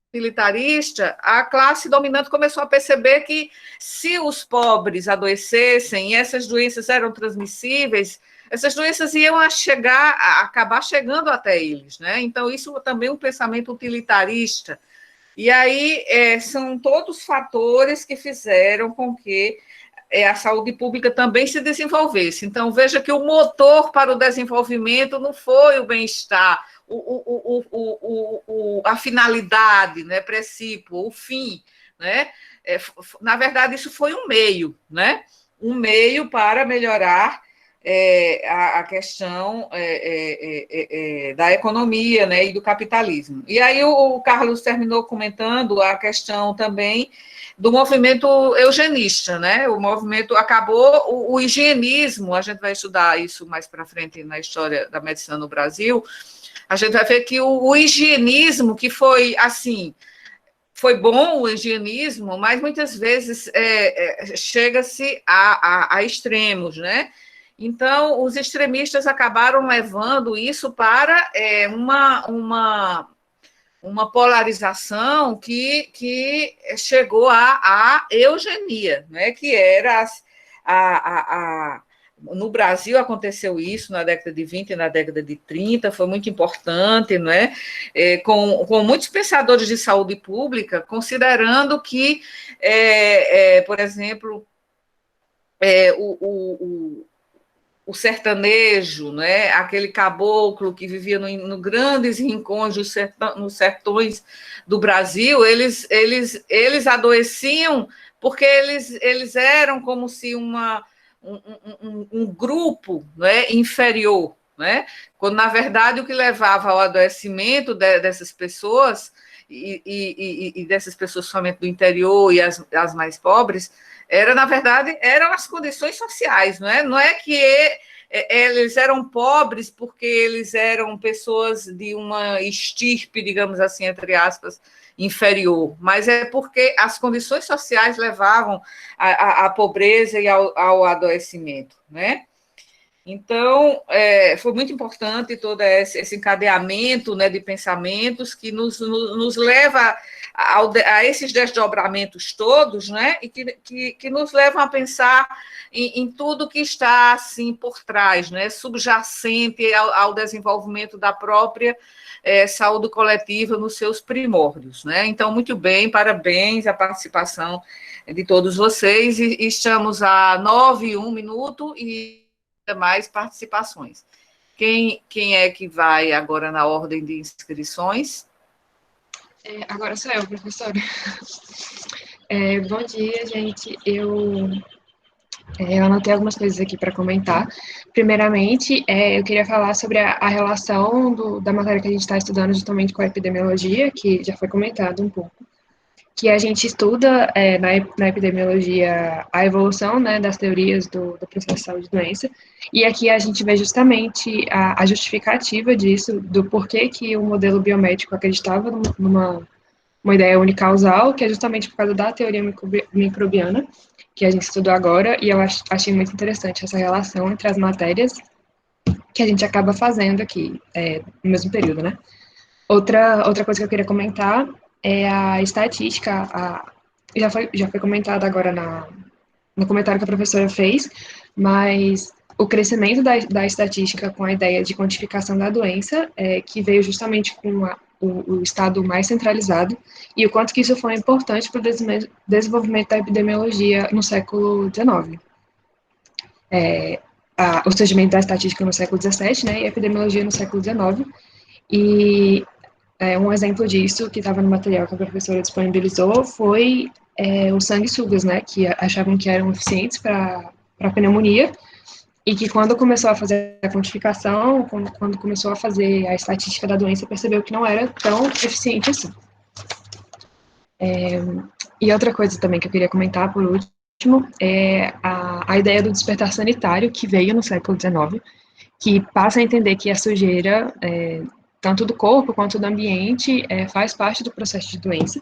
utilitarista, a classe dominante começou a perceber que se os pobres adoecessem e essas doenças eram transmissíveis, essas doenças iam acabar chegando até eles, né? Então, isso também é um pensamento utilitarista. E aí são todos fatores que fizeram com que a saúde pública também se desenvolvesse. Então, veja que o motor para o desenvolvimento não foi o bem-estar, a finalidade, né, princípio, o fim, né? Na verdade, isso foi um meio, né? Um meio para melhorar a questão da economia, né, e do capitalismo. E aí o Carlos terminou comentando a questão também do movimento eugenista, né? O movimento acabou, o higienismo, a gente vai estudar isso mais para frente na história da medicina no Brasil, a gente vai ver que o higienismo, que foi assim, foi bom o higienismo, mas muitas vezes chega-se a extremos, né? Então, os extremistas acabaram levando isso para uma polarização que chegou à eugenia, né? Que era no Brasil aconteceu isso na década de 20 e na década de 30, foi muito importante, não é? Com muitos pensadores de saúde pública, considerando que, por exemplo, o sertanejo, né? Aquele caboclo que vivia no grandes rincões nos sertões do Brasil, eles adoeciam porque eles eram como se um grupo, né, inferior, né? Quando, na verdade, o que levava ao adoecimento dessas pessoas, e dessas pessoas somente do interior e as mais pobres, na verdade, eram as condições sociais, não é? Não é que eles eram pobres porque eles eram pessoas de uma estirpe, digamos assim, entre aspas, inferior, mas é porque as condições sociais levavam à pobreza e ao adoecimento, né? Então, foi muito importante todo esse encadeamento, né, de pensamentos que nos leva a esses desdobramentos todos, né, e que nos levam a pensar em tudo que está assim por trás, né, subjacente ao desenvolvimento da própria saúde coletiva nos seus primórdios, né? Então, muito bem, parabéns à participação de todos vocês, e estamos a 9:01 e mais participações. Quem é que vai agora na ordem de inscrições? Agora sou eu, professora. Bom dia, gente. Eu anotei algumas coisas aqui para comentar. Primeiramente, eu queria falar sobre a relação da matéria que a gente está estudando justamente com a epidemiologia, que já foi comentado um pouco, que a gente estuda na epidemiologia a evolução, né, das teorias do processo de saúde e doença, e aqui a gente vê justamente a justificativa disso, do porquê que o modelo biomédico acreditava numa ideia unicausal, que é justamente por causa da teoria microbiana, que a gente estudou agora, e eu achei muito interessante essa relação entre as matérias que a gente acaba fazendo aqui, no mesmo período, né? Outra coisa que eu queria comentar é a estatística, já foi comentada agora no comentário que a professora fez, mas o crescimento da estatística com a ideia de quantificação da doença, que veio justamente com o Estado mais centralizado, e o quanto que isso foi importante para o desenvolvimento da epidemiologia no século XIX. O surgimento da estatística no século XVII, né, e a epidemiologia no século XIX, e um exemplo disso, que estava no material que a professora disponibilizou, foi os sanguessugas, né, que achavam que eram eficientes para pneumonia, e que quando começou a fazer a quantificação, quando começou a fazer a estatística da doença, percebeu que não era tão eficiente assim. E outra coisa também que eu queria comentar, por último, é a ideia do despertar sanitário, que veio no século XIX, que passa a entender que a sujeira, tanto do corpo quanto do ambiente, faz parte do processo de doença,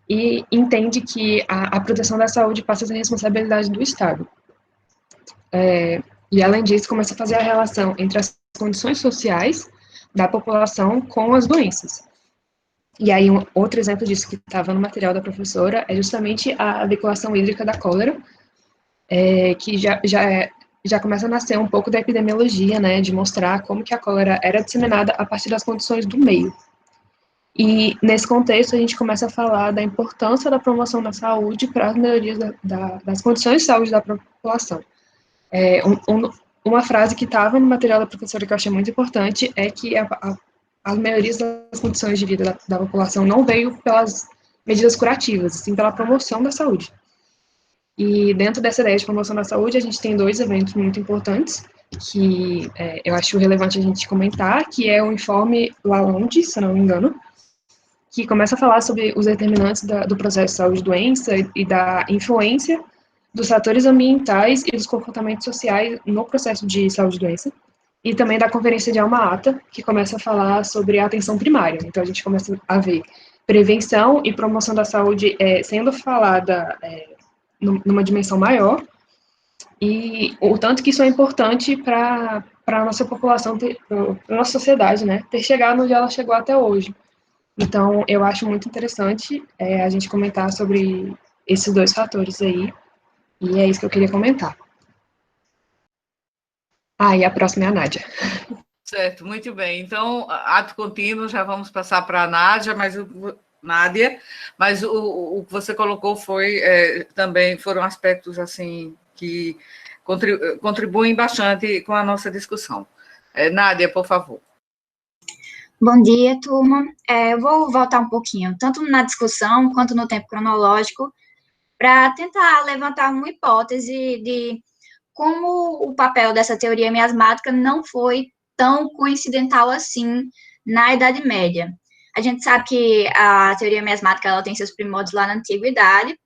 e entende que a proteção da saúde passa a ser responsabilidade do Estado. E, além disso, começa a fazer a relação entre as condições sociais da população com as doenças. E aí, outro exemplo disso que estava no material da professora é justamente a adequação hídrica da cólera, que já começa a nascer um pouco da epidemiologia, né, de mostrar como que a cólera era disseminada a partir das condições do meio. E, nesse contexto, a gente começa a falar da importância da promoção da saúde para as melhorias das condições de saúde da população. Uma frase que estava no material da professora que eu achei muito importante é que as melhorias das condições de vida da população não veio pelas medidas curativas, sim pela promoção da saúde. E dentro dessa ideia de promoção da saúde, a gente tem 2 eventos muito importantes, que eu acho relevante a gente comentar, que é o informe Lalonde, se eu não me engano, que começa a falar sobre os determinantes do processo de saúde e doença e da influência dos fatores ambientais e dos comportamentos sociais no processo de saúde e doença, e também da Conferência de Alma-Ata, que começa a falar sobre a atenção primária. Então, a gente começa a ver prevenção e promoção da saúde sendo falada numa dimensão maior, e o tanto que isso é importante para a nossa população, para a nossa sociedade, né, ter chegado onde ela chegou até hoje. Então, eu acho muito interessante a gente comentar sobre esses 2 fatores aí, e é isso que eu queria comentar. E a próxima é a Nádia. Certo, muito bem. Então, ato contínuo, já vamos passar para a Nádia, mas o que você colocou também foram aspectos assim que contribuem bastante com a nossa discussão. Nádia, por favor. Bom dia, turma. Eu vou voltar um pouquinho, tanto na discussão quanto no tempo cronológico, para tentar levantar uma hipótese de como o papel dessa teoria miasmática não foi tão coincidental assim na Idade Média. A gente sabe que a teoria miasmática ela tem seus primórdios lá na Antiguidade,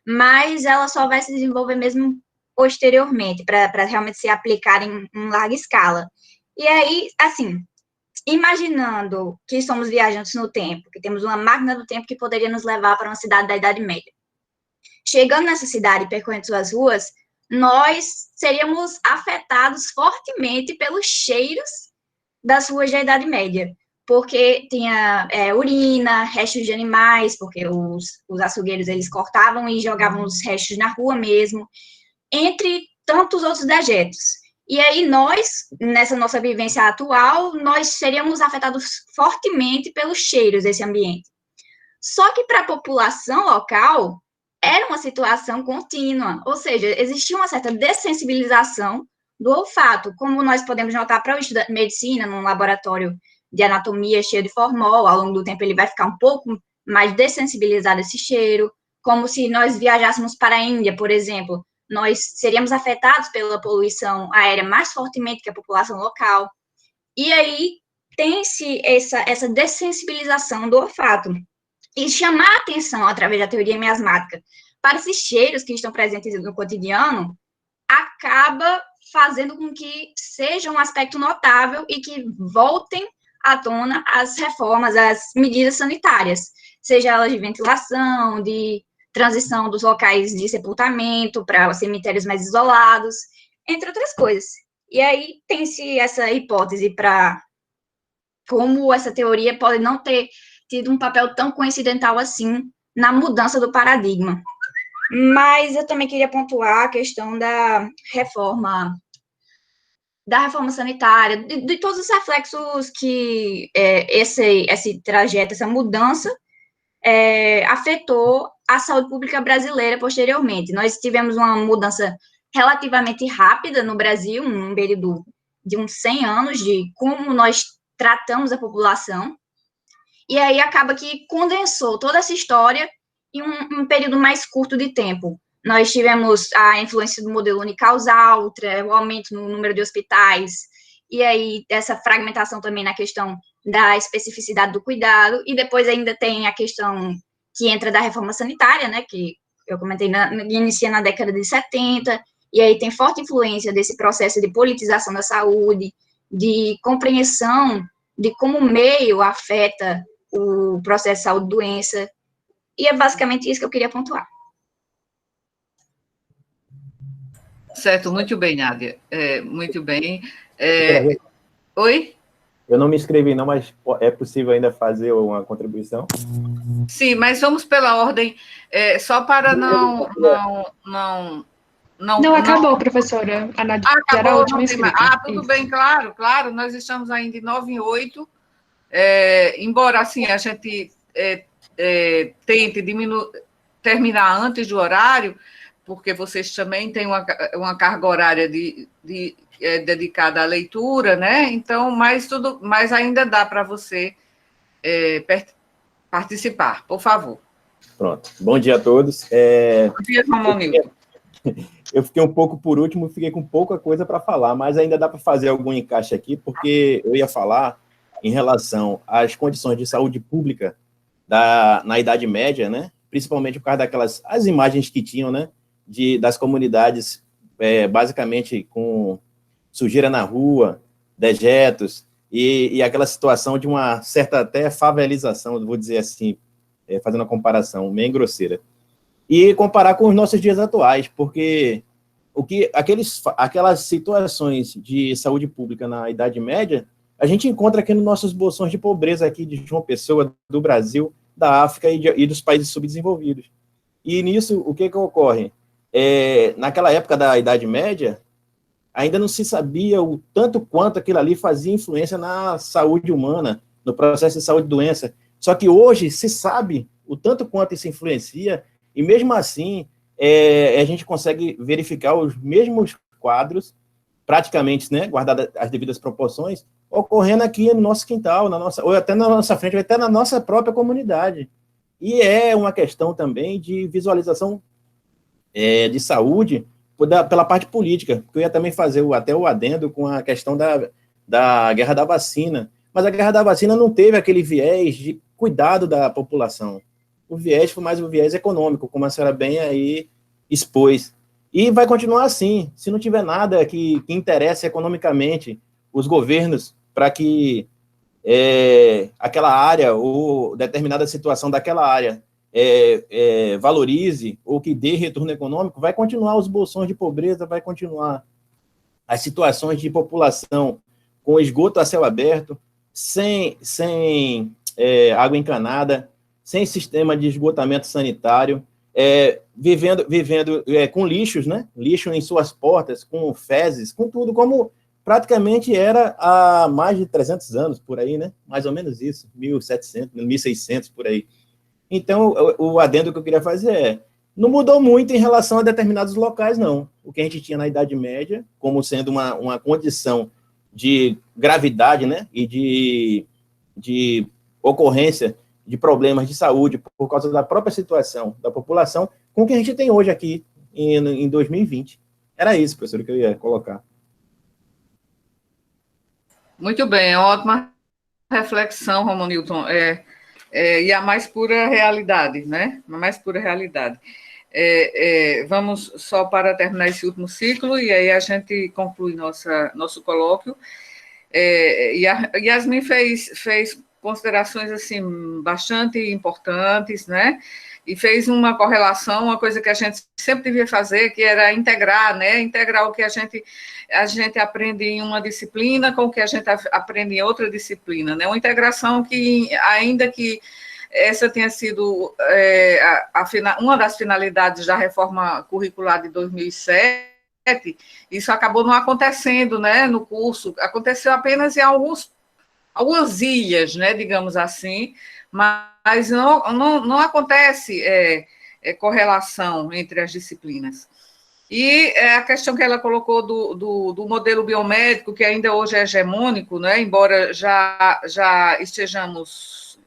mas ela só vai se desenvolver mesmo posteriormente, para realmente se aplicar em larga escala. E aí, assim, imaginando que somos viajantes no tempo, que temos uma máquina do tempo que poderia nos levar para uma cidade da Idade Média. Chegando nessa cidade e percorrendo suas ruas, nós seríamos afetados fortemente pelos cheiros das ruas da Idade Média, porque tinha urina, restos de animais, porque os açougueiros, eles cortavam e jogavam os restos na rua mesmo, entre tantos outros dejetos. E aí nós, nessa nossa vivência atual, nós seríamos afetados fortemente pelos cheiros desse ambiente. Só que para a população local, era uma situação contínua, ou seja, existia uma certa dessensibilização do olfato, como nós podemos notar para o estudante de medicina, num laboratório de anatomia cheio de formol, ao longo do tempo ele vai ficar um pouco mais dessensibilizado a esse cheiro, como se nós viajássemos para a Índia, por exemplo, nós seríamos afetados pela poluição aérea mais fortemente que a população local, e aí tem-se essa dessensibilização do olfato, e chamar a atenção através da teoria miasmática para esses cheiros que estão presentes no cotidiano acaba fazendo com que seja um aspecto notável e que voltem à tona as reformas, as medidas sanitárias, seja elas de ventilação, de transição dos locais de sepultamento para cemitérios mais isolados, entre outras coisas. E aí tem-se essa hipótese para como essa teoria pode não ter tido um papel tão coincidental assim na mudança do paradigma. Mas eu também queria pontuar a questão da reforma sanitária, de todos os reflexos que esse trajeto, essa mudança afetou a saúde pública brasileira posteriormente. Nós tivemos uma mudança relativamente rápida no Brasil, num período de uns 100 anos, de como nós tratamos a população, e aí acaba que condensou toda essa história em um período mais curto de tempo. nós tivemos a influência do modelo unicausal, o aumento no número de hospitais, e aí essa fragmentação também na questão da especificidade do cuidado, e depois ainda tem a questão que entra da reforma sanitária, né, que eu comentei, inicia na década de 70, e aí tem forte influência desse processo de politização da saúde, de compreensão de como o meio afeta o processo de saúde-doença, e é basicamente isso que eu queria pontuar. Certo, muito bem, Nádia. Muito bem. Oi? Eu não me inscrevi, não, mas é possível ainda fazer uma contribuição? Sim, mas vamos pela ordem, só para não, acabou, professora. A Nádia era a última inscrita. Tudo bem, claro, nós estamos ainda em 9 em 8, embora assim a gente tente terminar antes do horário, porque vocês também têm uma carga horária dedicada à leitura, né? Então, mas ainda dá para você participar, por favor. Pronto. Bom dia a todos. Bom dia, Ramon Milton. Eu fiquei um pouco por último, fiquei com pouca coisa para falar, mas ainda dá para fazer algum encaixe aqui, porque eu ia falar em relação às condições de saúde pública na Idade Média, né? Principalmente por causa as imagens que tinham, né? Das comunidades, basicamente com sujeira na rua, dejetos, e aquela situação de uma certa até favelização, vou dizer assim, fazendo uma comparação bem grosseira. E comparar com os nossos dias atuais, porque aquelas situações de saúde pública na Idade Média, a gente encontra aqui nos nossos bolsões de pobreza aqui de João Pessoa, do Brasil, da África e dos países subdesenvolvidos. E nisso, o que ocorre? Naquela época da Idade Média, ainda não se sabia o tanto quanto aquilo ali fazia influência na saúde humana, no processo de saúde e doença. Só que hoje se sabe o tanto quanto isso influencia, e mesmo assim a gente consegue verificar os mesmos quadros, praticamente, né, guardadas as devidas proporções, ocorrendo aqui no nosso quintal, ou até na nossa frente, ou até na nossa própria comunidade. E é uma questão também de visualização de saúde pela parte política, porque eu ia também fazer até o adendo com a questão da guerra da vacina, mas a guerra da vacina não teve aquele viés de cuidado da população. O viés foi mais um viés econômico, como a senhora bem aí expôs. E vai continuar assim, se não tiver nada que interesse economicamente os governos para que aquela área ou determinada situação daquela área valorize ou que dê retorno econômico, vai continuar os bolsões de pobreza, vai continuar as situações de população com esgoto a céu aberto, sem água encanada, sem sistema de esgotamento sanitário, vivendo com lixos, né? Lixo em suas portas, com fezes, com tudo, como praticamente era há mais de 300 anos, por aí, né? Mais ou menos isso, 1700, 1600, por aí. Então, o adendo que eu queria fazer não mudou muito em relação a determinados locais, não. O que a gente tinha na Idade Média, como sendo uma condição de gravidade, né? E de ocorrência de problemas de saúde por causa da própria situação da população, com o que a gente tem hoje aqui em 2020. Era isso, professor, que eu ia colocar. Muito bem, ótima reflexão, Romulo Newton. E a mais pura realidade, né? A mais pura realidade. Vamos só para terminar esse último ciclo, e aí a gente conclui nosso colóquio. Yasmin fez considerações assim bastante importantes, né? E fez uma correlação, uma coisa que a gente sempre devia fazer, que era integrar, né? Integrar o que a gente aprende em uma disciplina com o que a gente aprende em outra disciplina, né? Uma integração que, ainda que essa tenha sido uma das finalidades da reforma curricular de 2007, isso acabou não acontecendo, né? No curso, aconteceu apenas em algumas ilhas, né, digamos assim, mas não acontece correlação entre as disciplinas. E a questão que ela colocou do modelo biomédico, que ainda hoje é hegemônico, né, embora já estejamos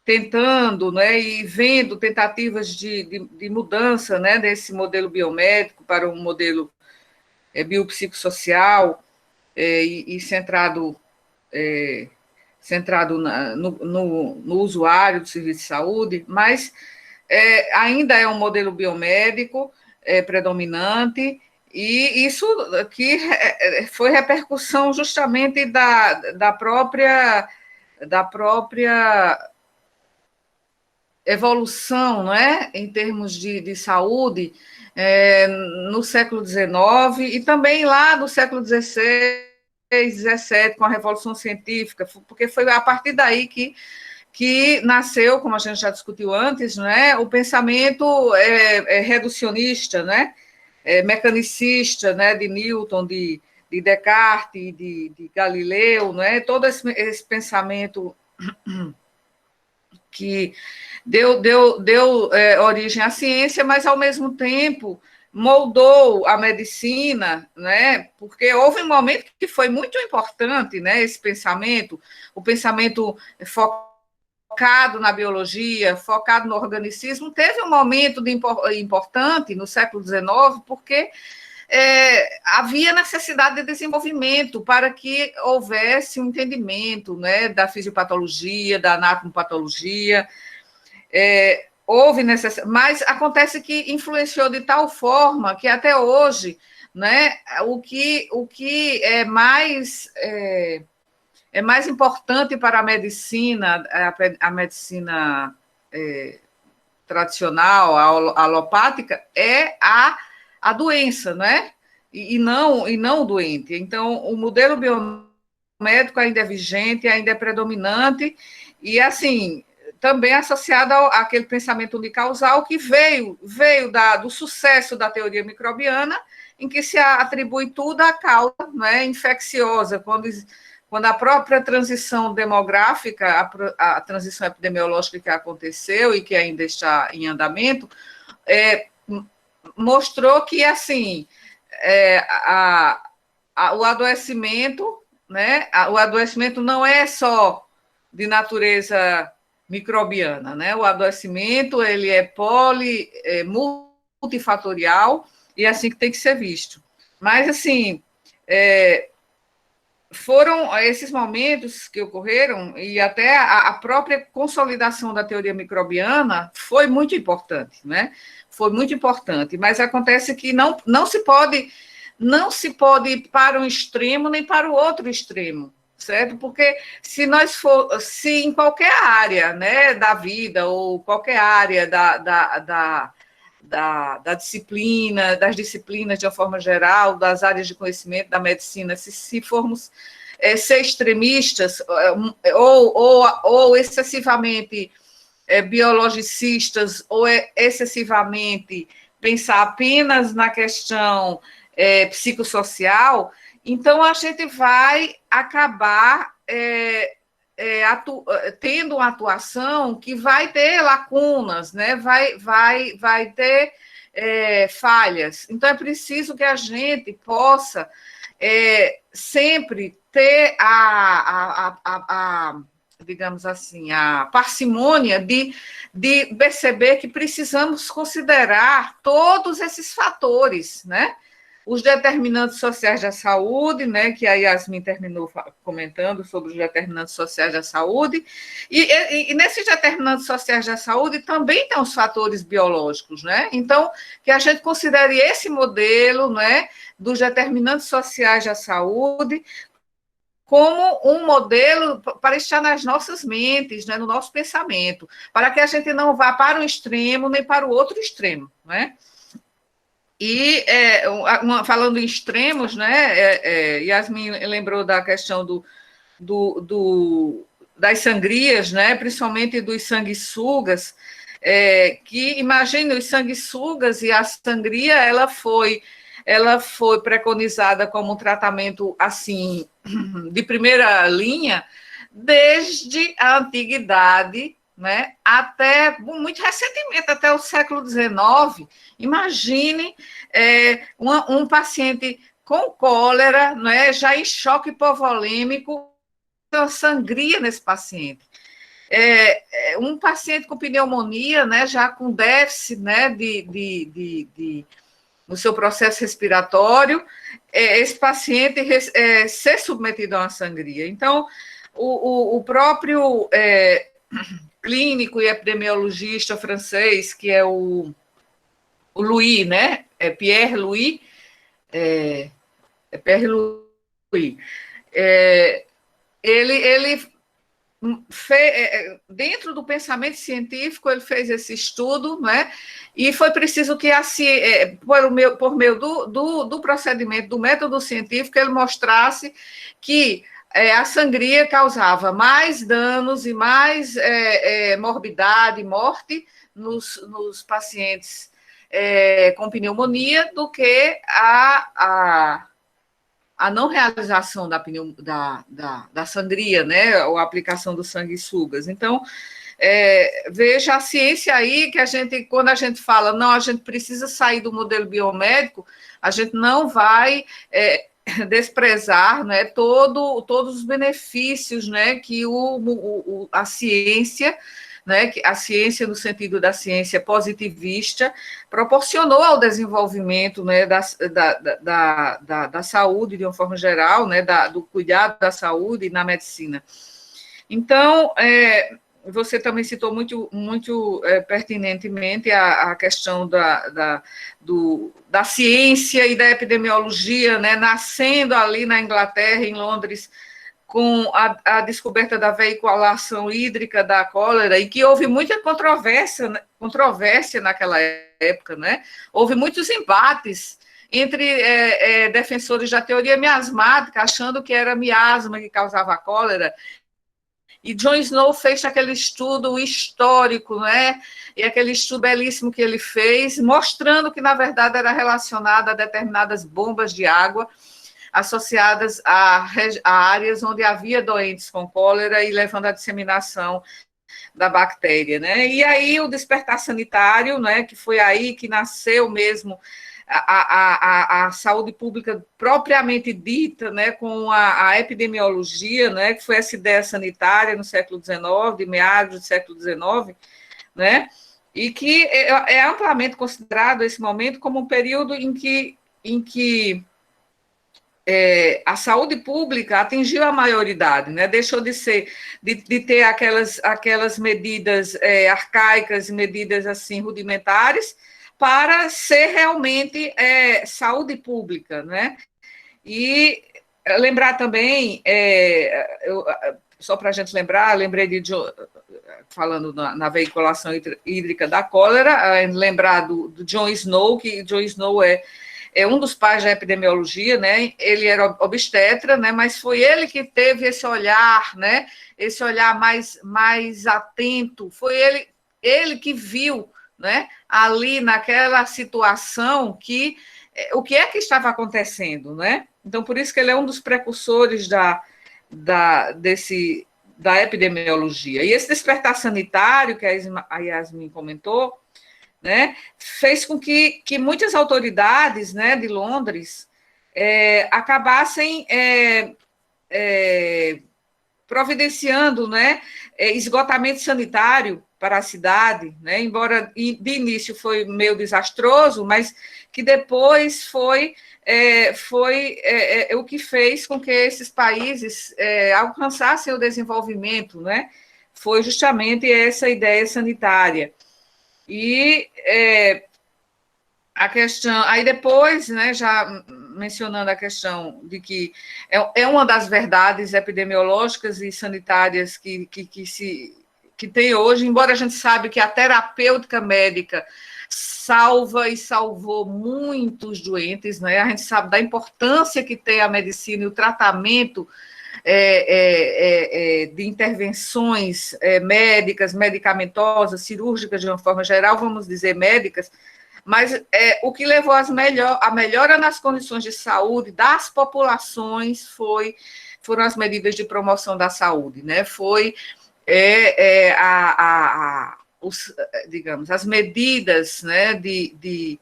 tentando, né, e vendo tentativas de mudança, né, desse modelo biomédico para um modelo biopsicossocial e centrado no usuário do serviço de saúde, mas ainda é um modelo biomédico predominante, e isso que foi repercussão justamente da própria evolução, não é? Em termos de saúde, no século XIX e também lá no século XVI, XVII, com a Revolução Científica, porque foi a partir daí que nasceu, como a gente já discutiu antes, não é? O pensamento reducionista, né? Mecanicista, né? De Newton, de Descartes, de Galileu, não é? Todo esse pensamento que deu origem à ciência, mas, ao mesmo tempo, moldou a medicina, né? Porque houve um momento que foi muito importante, né? Esse pensamento, o pensamento focado na biologia, focado no organicismo, teve um momento importante no século XIX, porque havia necessidade de desenvolvimento para que houvesse um entendimento, né, da fisiopatologia, da anatomopatologia. Houve necessidade, mas acontece que influenciou de tal forma que até hoje, né, o que é mais importante para a medicina tradicional, alopática, é a doença, né? E não o doente. Então, o modelo biomédico ainda é vigente, ainda é predominante, e, assim, também associado àquele pensamento unicausal que veio do sucesso da teoria microbiana, em que se atribui tudo à causa, né, infecciosa, quando a própria transição demográfica, a transição epidemiológica que aconteceu e que ainda está em andamento, mostrou que, assim, o adoecimento, né, o adoecimento não é só de natureza microbiana, né? O adoecimento, ele é multifatorial, e é assim que tem que ser visto. Mas, assim, foram esses momentos que ocorreram, e até a própria consolidação da teoria microbiana foi muito importante, né? Foi muito importante, mas acontece que não se pode ir para um extremo nem para o outro extremo, certo? Porque se em qualquer área, né, da vida, ou qualquer área da disciplina, das disciplinas de uma forma geral, das áreas de conhecimento da medicina, se formos ser extremistas ou excessivamente biologicistas, ou excessivamente pensar apenas na questão psicossocial, então a gente vai acabar tendo uma atuação que vai ter lacunas, né? vai ter falhas. Então, é preciso que a gente possa sempre ter digamos assim, a parcimônia de perceber que precisamos considerar todos esses fatores, né? Os determinantes sociais da saúde, né, que a Yasmin terminou comentando sobre os determinantes sociais da saúde, e nesses determinantes sociais da saúde também tem os fatores biológicos, né? Então, que a gente considere esse modelo, né, dos determinantes sociais da saúde como um modelo para estar nas nossas mentes, né, no nosso pensamento, para que a gente não vá para um extremo nem para o outro extremo, né? E, falando em extremos, né, Yasmin lembrou da questão das sangrias, né, principalmente dos sanguessugas, que, imagine, os sanguessugas e a sangria, ela foi preconizada como um tratamento, assim, de primeira linha, desde a antiguidade, né, até muito recentemente, até o século XIX. Imagine um paciente com cólera, né, já em choque hipovolêmico, sangria nesse paciente. Um paciente com pneumonia, né, já com déficit, né, no seu processo respiratório, esse paciente ser submetido a uma sangria. Então, o próprio clínico e epidemiologista francês, que é o Louis, né, Pierre Louis, Pierre Louis, ele dentro do pensamento científico, ele fez esse estudo, né? E foi preciso que, por meio do procedimento, do método científico, ele mostrasse que a sangria causava mais danos e mais morbidade e morte nos pacientes com pneumonia do que a não realização da sangria, né, ou a aplicação do sanguessugas. Então, veja a ciência aí, que quando a gente fala, não, a gente precisa sair do modelo biomédico, a gente não vai desprezar, né, todos os benefícios, né, que a ciência, né, a ciência no sentido da ciência positivista, proporcionou ao desenvolvimento, né, da saúde de uma forma geral, né, do cuidado da saúde na medicina. Então, você também citou muito pertinentemente a questão da ciência e da epidemiologia, né, nascendo ali na Inglaterra, em Londres, com a descoberta da veiculação hídrica da cólera, e que houve muita controvérsia naquela época, né? Houve muitos embates entre defensores da teoria miasmática, achando que era miasma que causava a cólera, e John Snow fez aquele estudo histórico, né? E aquele estudo belíssimo que ele fez, mostrando que, na verdade, era relacionado a determinadas bombas de água associadas a áreas onde havia doentes com cólera e levando à disseminação da bactéria, né? E aí o despertar sanitário, né, que foi aí que nasceu mesmo a saúde pública propriamente dita, né, com a epidemiologia, né, que foi essa ideia sanitária no século XIX, de meados do século XIX, né, e que é amplamente considerado esse momento como um período em que a saúde pública atingiu a maioridade, né? Deixou de ter aquelas medidas arcaicas, medidas assim rudimentares, para ser realmente saúde pública, né? E lembrar também, só para a gente lembrar, lembrei falando na veiculação hídrica da cólera, lembrar do John Snow, que John Snow é um dos pais da epidemiologia, né? Ele era obstetra, né? Mas foi ele que teve esse olhar, né? Esse olhar mais atento. Foi ele que viu, né? Ali naquela situação o que é que estava acontecendo, né? Então, por isso que ele é um dos precursores da epidemiologia. E esse despertar sanitário que a Yasmin comentou, né, fez com que muitas autoridades, né, de Londres acabassem providenciando, né, esgotamento sanitário para a cidade, né, embora de início foi meio desastroso, mas que depois foi o que fez com que esses países alcançassem o desenvolvimento, né, foi justamente essa ideia sanitária. E a questão, aí depois, né, já mencionando a questão de que é uma das verdades epidemiológicas e sanitárias que tem hoje, embora a gente sabe que a terapêutica médica salva e salvou muitos doentes, né? A gente sabe da importância que tem a medicina e o tratamento de intervenções médicas, medicamentosas, cirúrgicas de uma forma geral, vamos dizer médicas, mas o que levou a melhora nas condições de saúde das populações foram as medidas de promoção da saúde, né? Foi digamos, as medidas, né, de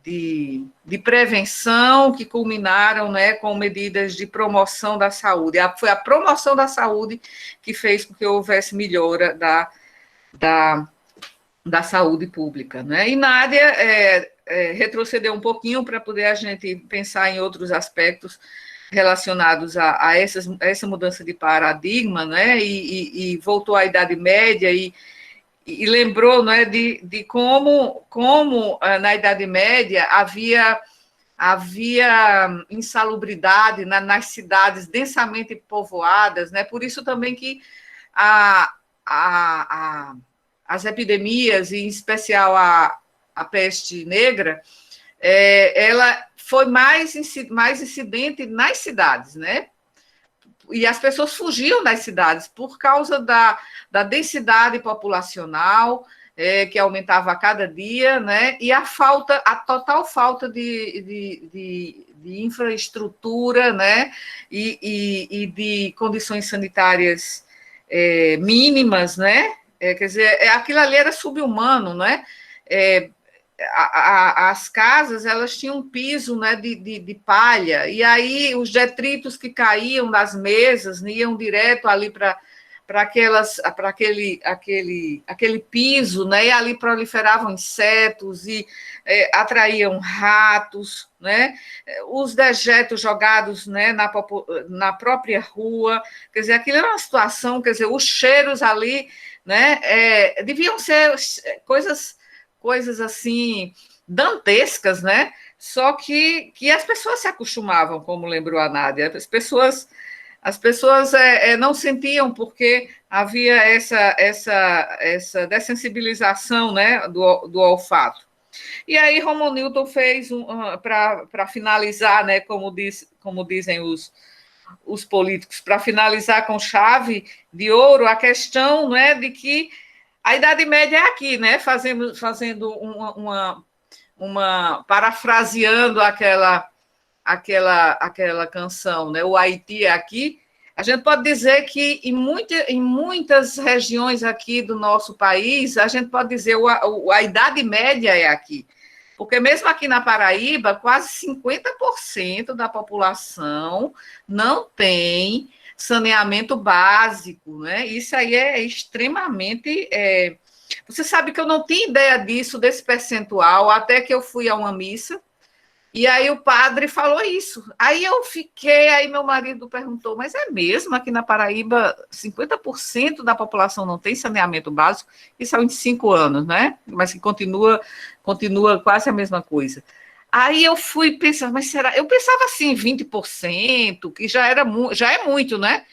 de prevenção que culminaram, né, com medidas de promoção da saúde. Foi a promoção da saúde que fez com que houvesse melhora da saúde pública, né? E Nádia retrocedeu um pouquinho para poder a gente pensar em outros aspectos relacionados a essa mudança de paradigma, né? E voltou à Idade Média e lembrou, né, de como na Idade Média havia insalubridade nas cidades densamente povoadas, né? Por isso também que as epidemias, e em especial a peste negra, ela foi mais incidente nas cidades, né? E as pessoas fugiam das cidades por causa da densidade populacional, que aumentava a cada dia, né? E a total falta de infraestrutura, né? E de condições sanitárias mínimas, né? Quer dizer, aquilo ali era sub-humano, né? As casas, elas tinham um piso, né, de palha, e aí os detritos que caíam das mesas iam direto ali para aquele piso, né, e ali proliferavam insetos e atraíam ratos, né, os dejetos jogados, né, na própria rua, quer dizer, aquilo era uma situação, quer dizer, os cheiros ali, né, deviam ser coisas assim, dantescas, né? Só que as pessoas se acostumavam, como lembrou a Nádia, as pessoas não sentiam, porque havia essa dessensibilização, né, do olfato. E aí Romonilton fez, para finalizar, né, como dizem os políticos, para finalizar com chave de ouro, a questão, né, de que a Idade Média é aqui, né? Fazendo parafraseando aquela canção, né? O Haiti é aqui. A gente pode dizer que em muitas regiões aqui do nosso país, a gente pode dizer a Idade Média é aqui. Porque mesmo aqui na Paraíba, quase 50% da população não tem saneamento básico, né? Isso aí é extremamente... Você sabe que eu não tinha ideia desse percentual, até que eu fui a uma missa, e aí o padre falou isso. Aí aí meu marido perguntou, mas é mesmo aqui na Paraíba 50% da população não tem saneamento básico? Isso há 25 anos, né? Mas que continua quase a mesma coisa. Aí eu fui pensar, mas será? Eu pensava assim, 20%, que já é muito, né?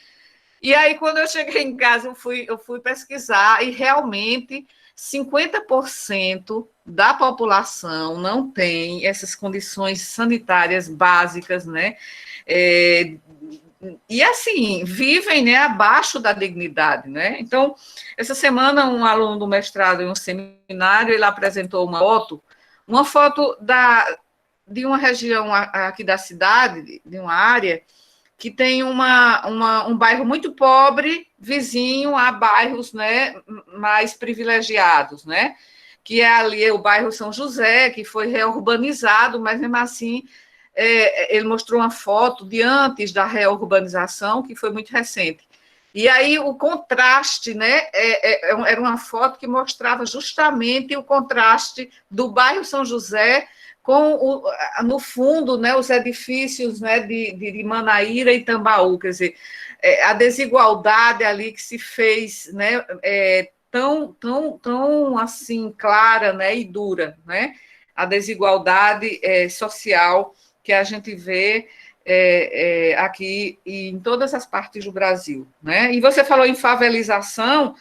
E aí, quando eu cheguei em casa, eu fui pesquisar, e realmente 50% da população não tem essas condições sanitárias básicas, né? E assim, vivem, né, abaixo da dignidade, né? Então, essa semana, um aluno do mestrado em um seminário, ele apresentou uma foto de uma região aqui da cidade, de uma área, que tem um bairro muito pobre, vizinho a bairros, né, mais privilegiados, né? Que é ali o bairro São José, que foi reurbanizado, mas mesmo assim ele mostrou uma foto de antes da reurbanização, que foi muito recente. E aí o contraste, né, era uma foto que mostrava justamente o contraste do bairro São José com, no fundo, né, os edifícios, né, de Manaíra e Tambaú, quer dizer, a desigualdade ali que se fez, né, tão assim clara, né, e dura, né, a desigualdade social que a gente vê aqui e em todas as partes do Brasil, né? E você falou em favelização,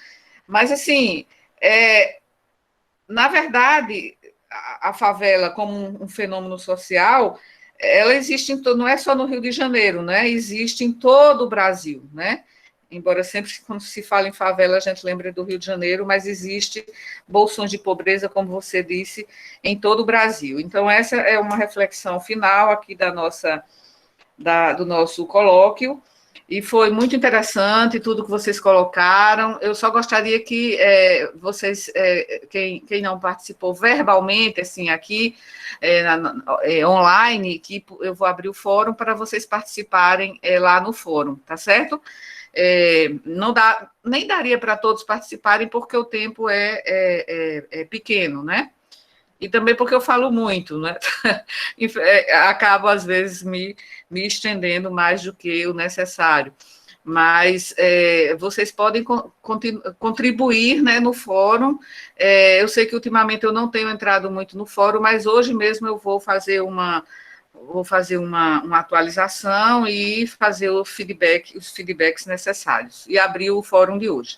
mas assim, na verdade, a favela como um fenômeno social, ela existe não é só no Rio de Janeiro, né? Existe em todo o Brasil, né? Embora sempre quando se fala em favela a gente lembre do Rio de Janeiro, mas existe bolsões de pobreza, como você disse, em todo o Brasil. Então essa é uma reflexão final aqui do nosso colóquio. E foi muito interessante tudo que vocês colocaram. Eu só gostaria que vocês, quem não participou verbalmente, assim, aqui, online, que eu vou abrir o fórum para vocês participarem lá no fórum, tá certo? Não dá, nem daria para todos participarem, porque o tempo é pequeno, né? E também porque eu falo muito, né? Acabo, às vezes, me estendendo mais do que o necessário. Mas vocês podem contribuir, né, no fórum. Eu sei que ultimamente eu não tenho entrado muito no fórum, mas hoje mesmo eu vou fazer uma atualização e fazer os feedbacks necessários, e abrir o fórum de hoje.